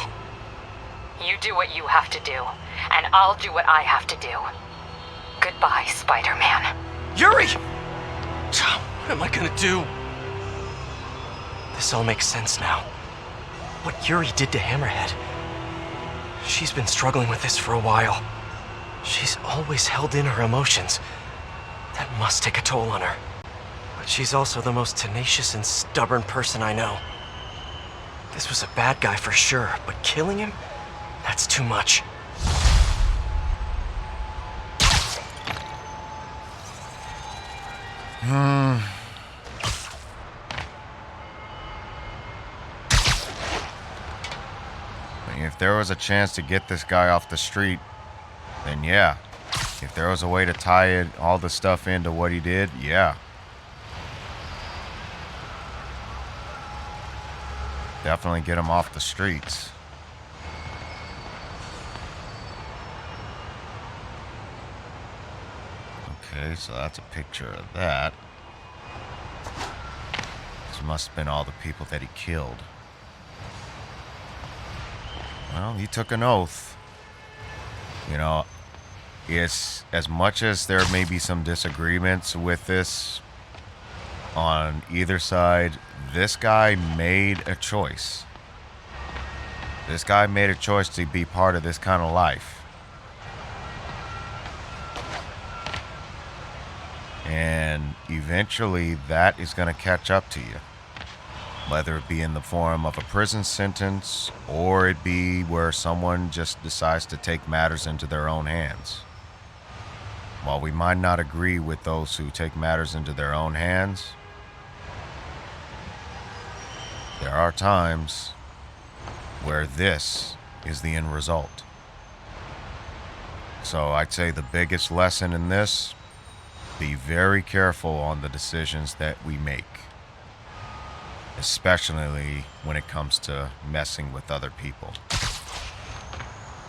You do what you have to do, and I'll do what I have to do. Goodbye, Spider-Man. Yuri! What am I gonna do? This all makes sense now. What Yuri did to Hammerhead. She's been struggling with this for a while. She's always held in her emotions. That must take a toll on her. But she's also the most tenacious and stubborn person I know. This was a bad guy for sure, but killing him? That's too much. If there was a chance to get this guy off the street, then yeah. If there was a way to tie all the stuff into what he did, yeah. Definitely get him off the streets. Okay, so that's a picture of that. This must have been all the people that he killed. Well, he took an oath. You know, it's as much as there may be some disagreements with this on either side, this guy made a choice. This guy made a choice to be part of this kind of life. And eventually that is going to catch up to you. Whether it be in the form of a prison sentence or it be where someone just decides to take matters into their own hands. While we might not agree with those who take matters into their own hands, there are times where this is the end result. So I'd say the biggest lesson in this, be very careful on the decisions that we make. Especially when it comes to messing with other people.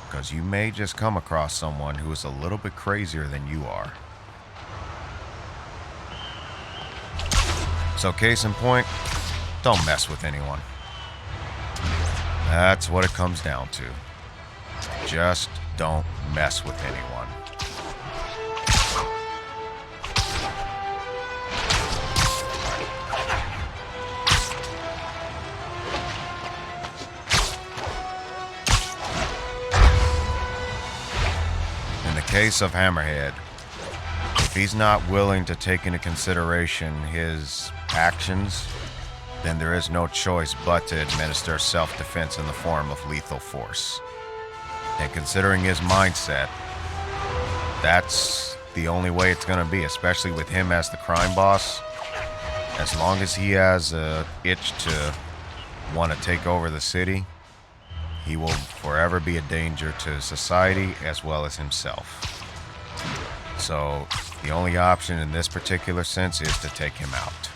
Because you may just come across someone who is a little bit crazier than you are. So case in point, don't mess with anyone. That's what it comes down to. Just don't mess with anyone. In the case of Hammerhead, if he's not willing to take into consideration his actions, then there is no choice but to administer self-defense in the form of lethal force. And considering his mindset, that's the only way it's going to be, especially with him as the crime boss. As long as he has an itch to want to take over the city, he will forever be a danger to society as well as himself. So the only option in this particular sense is to take him out.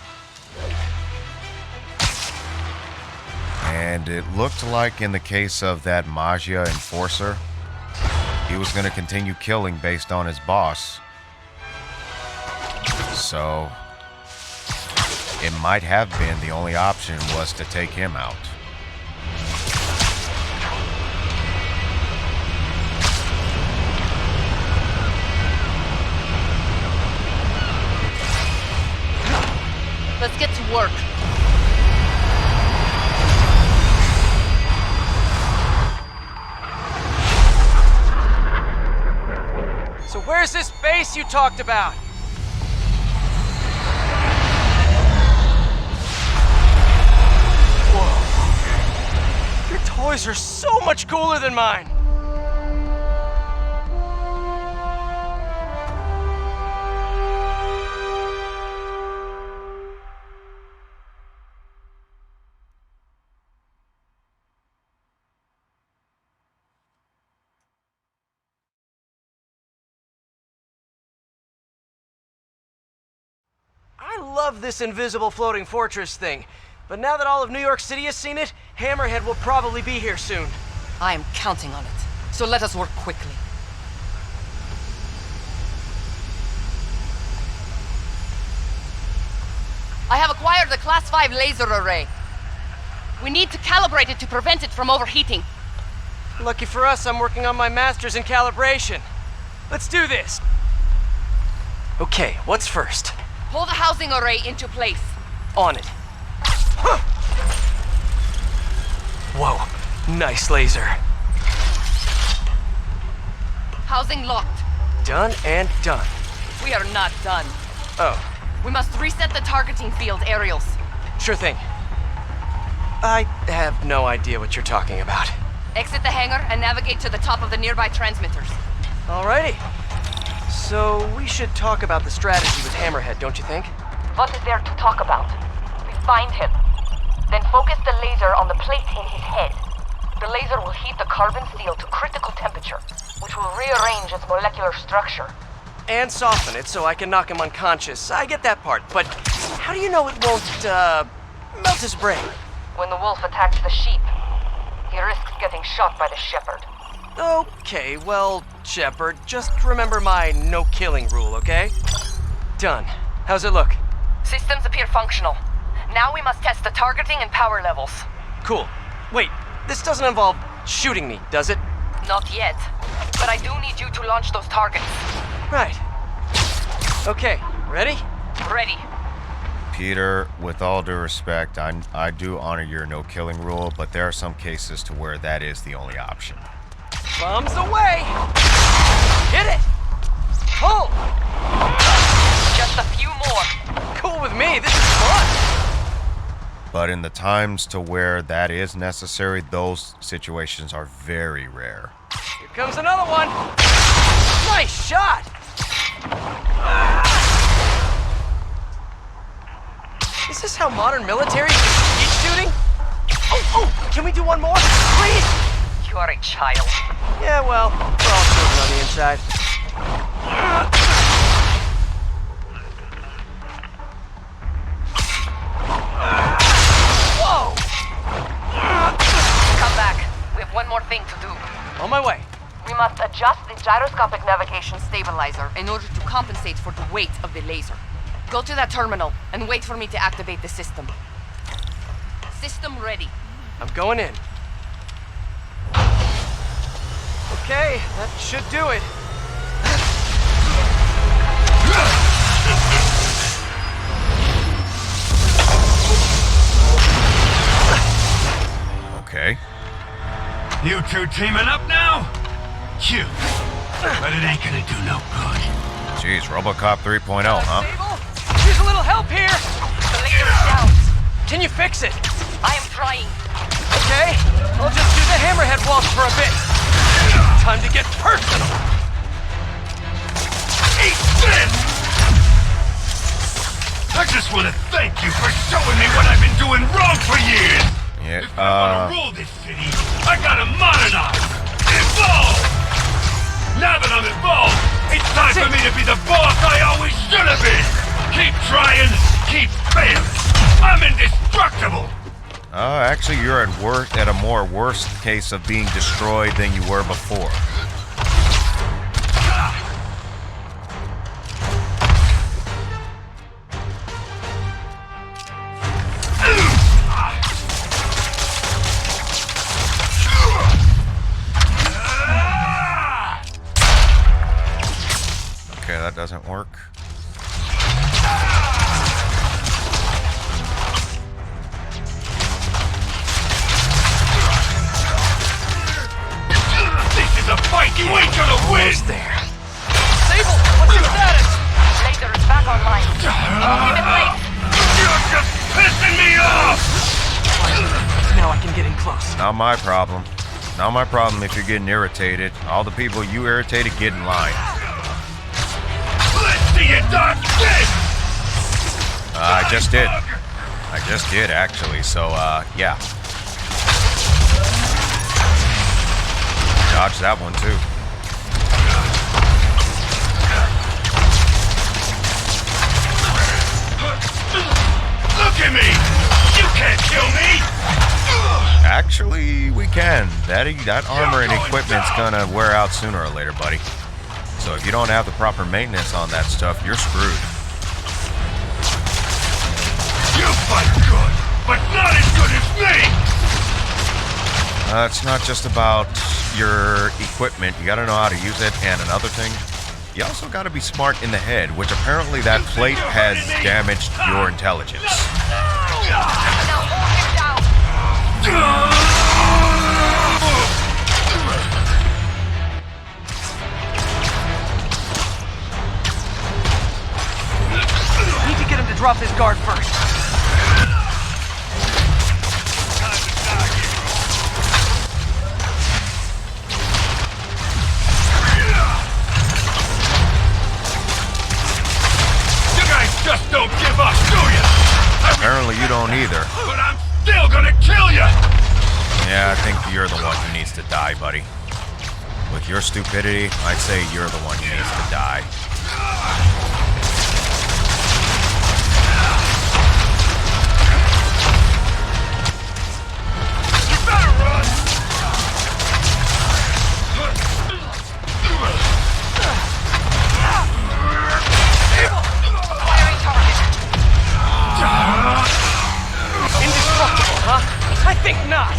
And it looked like in the case of that Maggia enforcer, he was going to continue killing based on his boss. So it might have been the only option was to take him out. Let's get to work. So where's this base you talked about? Whoa. Your toys are so much cooler than mine. I love this invisible floating fortress thing, but now that all of New York City has seen it, Hammerhead will probably be here soon. I am counting on it, so let us work quickly. I have acquired the Class 5 laser array. We need to calibrate it to prevent it from overheating. Lucky for us, I'm working on my master's in calibration. Let's do this. Okay, what's first? Pull the housing array into place. On it. Huh. Whoa, nice laser. Housing locked. Done and done. We are not done. Oh. We must reset the targeting field aerials. Sure thing. I have no idea what you're talking about. Exit the hangar and navigate to the top of the nearby transmitters. Alrighty. So we should talk about the strategy with Hammerhead, don't you think? What is there to talk about? We find him. Then focus the laser on the plate in his head. The laser will heat the carbon steel to critical temperature, which will rearrange its molecular structure. And soften it so I can knock him unconscious. I get that part, but how do you know it won't, melt his brain? When the wolf attacks the sheep, he risks getting shot by the shepherd. Okay, well, Shepard, just remember my no-killing rule, okay? Done. How's it look? Systems appear functional. Now we must test the targeting and power levels. Cool. Wait, this doesn't involve shooting me, does it? Not yet. But I do need you to launch those targets. Right. Okay, ready? Ready. Peter, with all due respect, I do honor your no-killing rule, but there are some cases to where that is the only option. Bombs away! Hit it! Pull! Just a few more. Cool with me, this is fun! But in the times to where that is necessary, those situations are very rare. Here comes another one! Nice shot! Is this how modern military teach shooting? Oh, can we do one more? Please? You are a child. Yeah, well, we're all children on the inside. Whoa! Come back. We have one more thing to do. On my way. We must adjust the gyroscopic navigation stabilizer in order to compensate for the weight of the laser. Go to that terminal and wait for me to activate the system. System ready. I'm going in. Okay, that should do it. Okay. You two teaming up now? Cute. But it ain't gonna do no good. Jeez, RoboCop 3.0, huh? Sable? Use a little help here! The laser is down. Can you fix it? I am trying. Okay, I'll just do the Hammerhead waltz for a bit. Time to get personal! Eat this! I just want to thank you for showing me what I've been doing wrong for years! Yeah, If I want to rule this city, I gotta modernize! Evolve! Now that I'm involved, it's time for me to be the boss I always should have been! Keep trying, keep failing! I'm indestructible! Actually, you're at a more worst case of being destroyed than you were before. Okay, that doesn't work. The fight you ain't gonna win! There. Sable, what's your status? Laser is back online. Keep it late. You're just pissing me off! Now I can get in close. Not my problem. Not my problem if you're getting irritated. All the people you irritated, get in line. Let's see you dodge this! I just did. I just did, actually. So, yeah. Dodge that one, too. Look at me! You can't kill me! Actually, we can. That armor and equipment's gonna wear out sooner or later, buddy. So if you don't have the proper maintenance on that stuff, you're screwed. You fight good, but not as good as me! It's not just about your equipment. You gotta know how to use it, and another thing, you also gotta be smart in the head, which apparently that plate has damaged your intelligence. Need to get him to drop his guard first. Just don't give up, do you? Apparently you don't either. But I'm still gonna kill you! Yeah, I think you're the one who needs to die, buddy. With your stupidity, I'd say you're the one who needs to die. You better run! Indestructible, huh? I think not.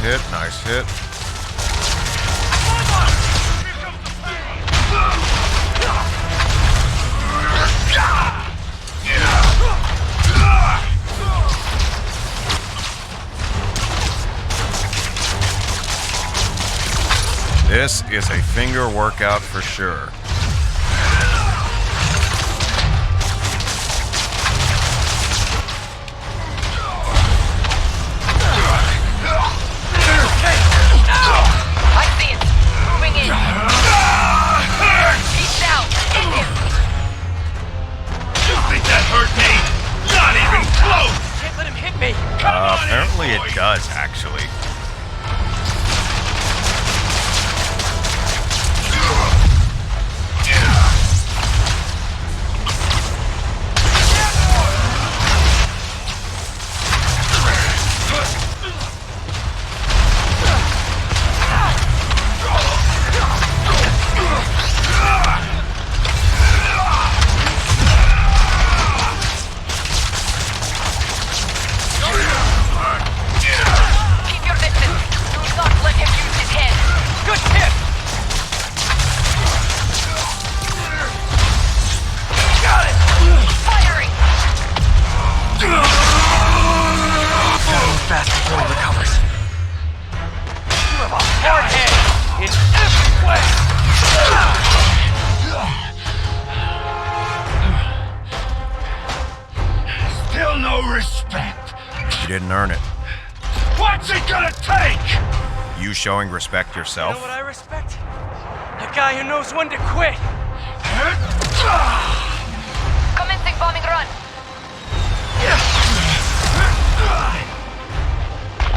hit, nice hit. This is a finger workout for sure. Apparently it does, actually. Didn't earn it. What's it gonna take? You showing respect yourself? You know what I respect? A guy who knows when to quit. Commencing bombing run.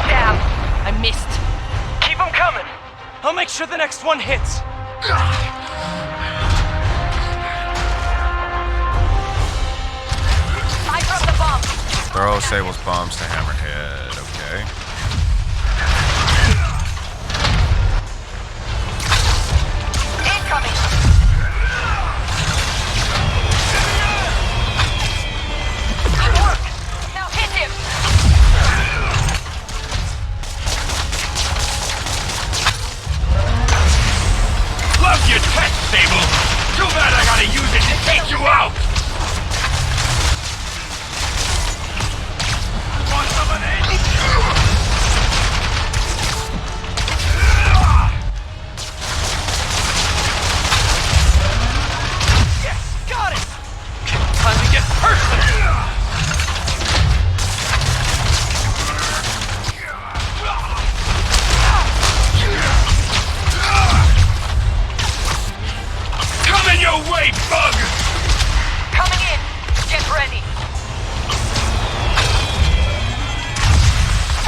Damn, I missed. Keep them coming. I'll make sure the next one hits. I dropped the bomb. Throw Sable's bombs to Hammerhead, okay. Incoming! Good work! Now hit him! Love your tech, Sable! Too bad I gotta use it to take you out! Yes, got it! Time to get personal! Coming your way, bug! Coming in! Get ready!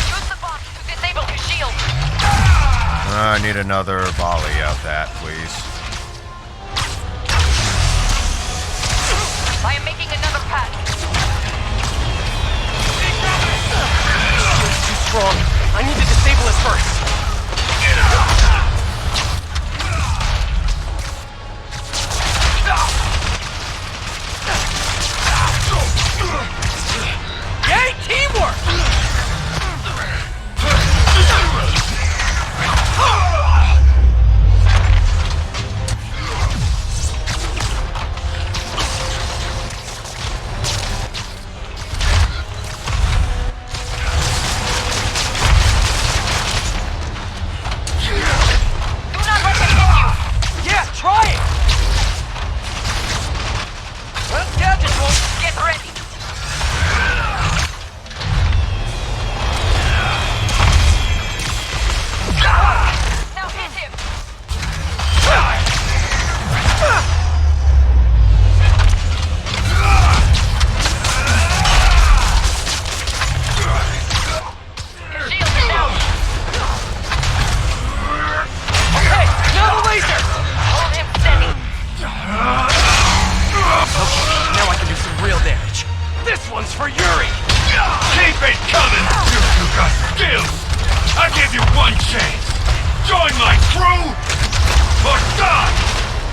Use the bomb to disable his shield! I need another volley of that, please. I am making another pass. Shield's too strong. I need to disable it first. Yay, teamwork! Try it! Well, gadgets won't. Get ready! Now hit him! Shield is down! Okay, now the laser! Hold him steady! Okay, now I can do some real damage. This one's for Yuri! Keep it coming! You got skills! I give you one chance! Join my crew or die!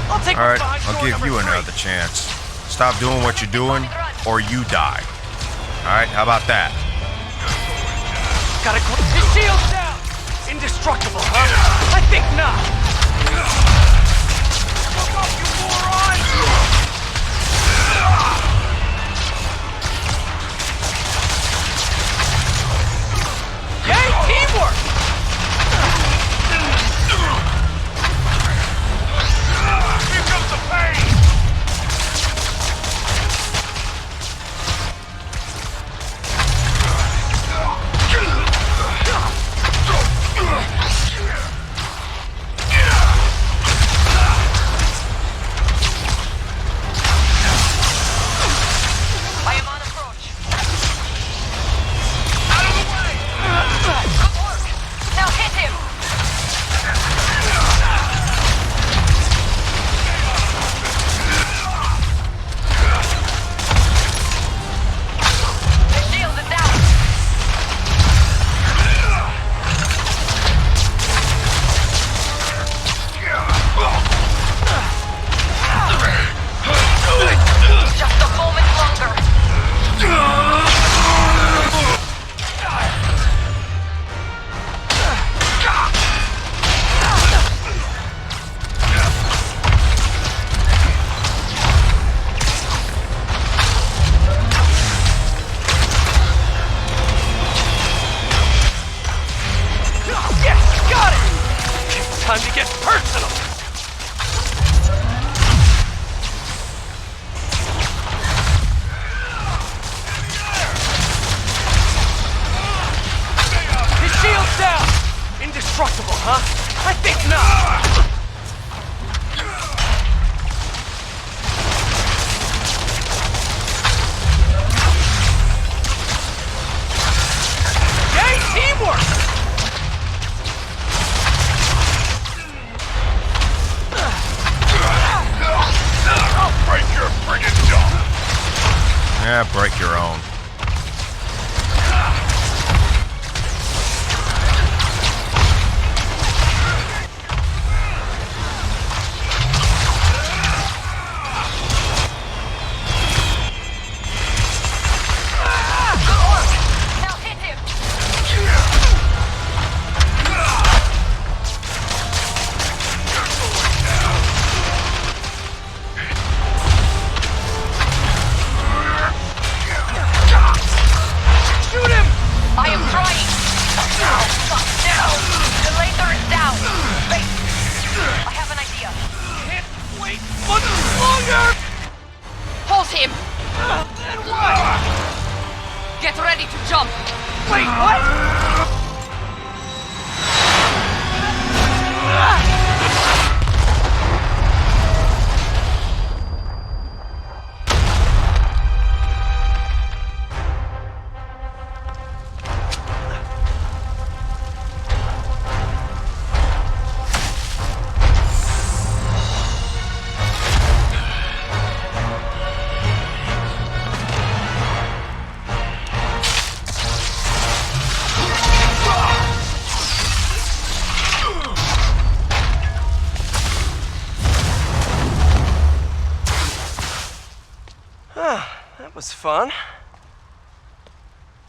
I'll take Alright, behind I'll door give you number 3. another chance. Stop doing what you're doing, or you die. Alright, how about that? Gotta grip his shield's down! Indestructible, huh? I think not. Look up, you moron! Yay, teamwork! Here comes the pain! I am on approach. Out of the way! Good work. Now hit him. The shield is down. Just a moment longer. Yes, got it! It's time to get personal! His shield's down! Indestructible, huh? I think not! Yay, teamwork! I'll break your friggin' jaw! Yeah, break your own. Good work. Now hit him. Shoot him! I am trying. Now, fuck, now. The laser is down. Wait. I have an idea. Can't wait much longer! Hold him! Then what? Get ready to jump! Wait, what? That was fun.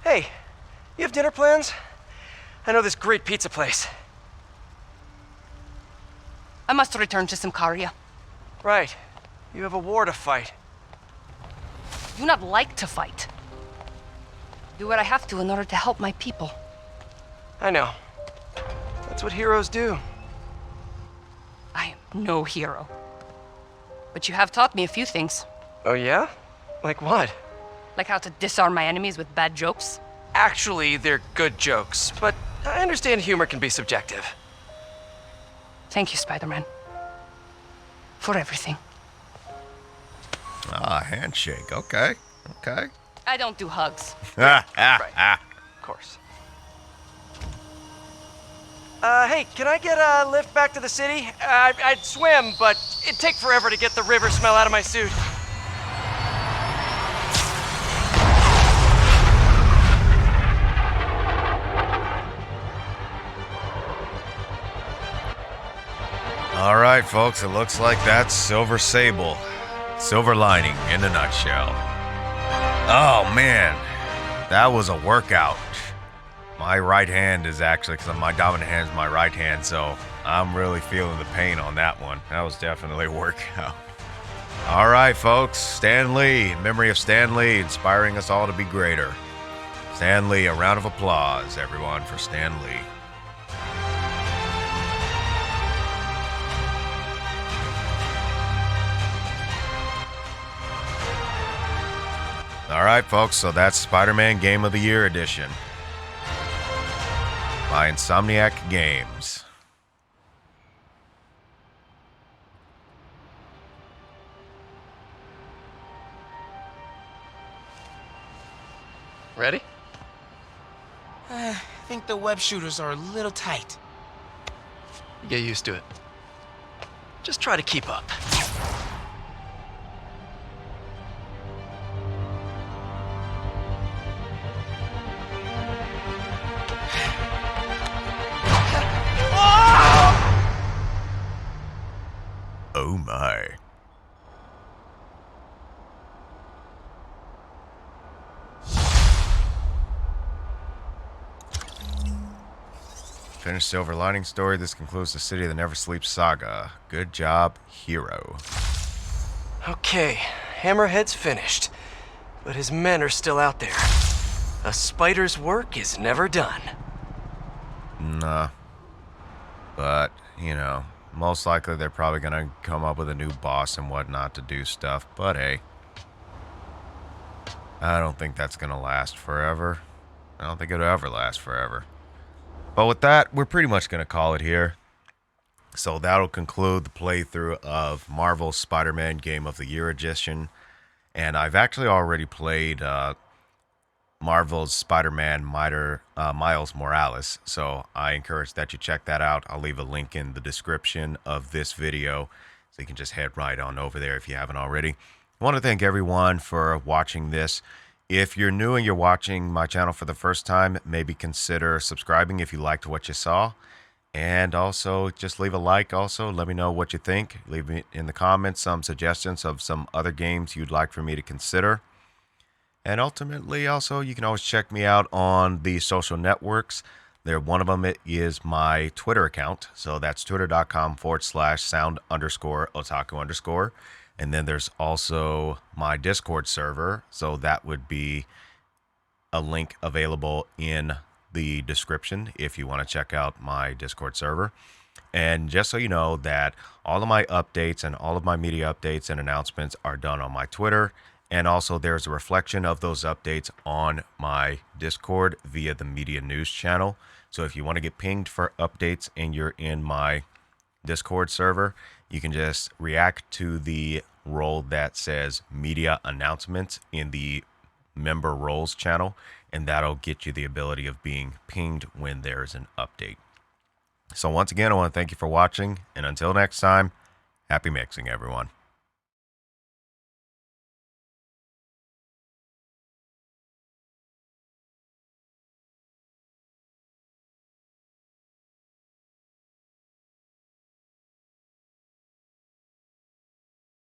Hey, you have dinner plans? I know this great pizza place. I must return to Simcaria. Right. You have a war to fight. I do not like to fight. Do what I have to in order to help my people. I know. That's what heroes do. I am no hero. But you have taught me a few things. Oh yeah? Like what? Like how to disarm my enemies with bad jokes. Actually, they're good jokes, but I understand humor can be subjective. Thank you, Spider-Man. For everything. Ah, handshake. Okay. Okay. I don't do hugs. Right. Of course. Hey, can I get a lift back to the city? I'd swim, but it'd take forever to get the river smell out of my suit. All right, folks, it looks like that's Silver Sable. Silver Lining in a nutshell. Oh, man. That was a workout. My right hand is actually, because my dominant hand is my right hand, so I'm really feeling the pain on that one. That was definitely a workout. All right, folks. Stan Lee, in memory of Stan Lee, inspiring us all to be greater. Stan Lee, a round of applause, everyone, for Stan Lee. All right, folks, so that's Spider-Man Game of the Year edition by Insomniac Games. Ready? I think the web shooters are a little tight. Get used to it. Just try to keep up. Oh my. Finished Silver Lining story. This concludes the City That Never Sleeps saga. Good job, hero. Okay, Hammerhead's finished, but his men are still out there. A spider's work is never done. Nah. But, you know, most likely they're probably gonna come up with a new boss and whatnot to do stuff, but hey. I don't think that's gonna last forever. I don't think it'll ever last forever. But with that, we're pretty much gonna call it here. So that'll conclude the playthrough of Marvel's Spider-Man Game of the Year edition. And I've actually already played Marvel's Spider-Man Miles Morales. So I encourage that you check that out. I'll leave a link in the description of this video, so you can just head right on over there if you haven't already. I want to thank everyone for watching this. If you're new and you're watching my channel for the first time, maybe consider subscribing if you liked what you saw. And also, just leave a like also. Let me know what you think. Leave me in the comments some suggestions of some other games you'd like for me to consider. And ultimately, also, you can always check me out on the social networks. One of them is my Twitter account. So that's twitter.com/sound_otaku_. And then there's also my Discord server. So that would be a link available in the description if you want to check out my Discord server. And just so you know that all of my updates and all of my media updates and announcements are done on my Twitter. And also there's a reflection of those updates on my Discord via the media news channel. So if you want to get pinged for updates and you're in my Discord server, you can just react to the role that says media announcements in the member roles channel, and that'll get you the ability of being pinged when there's an update. So once again, I want to thank you for watching, and until next time, happy mixing, everyone.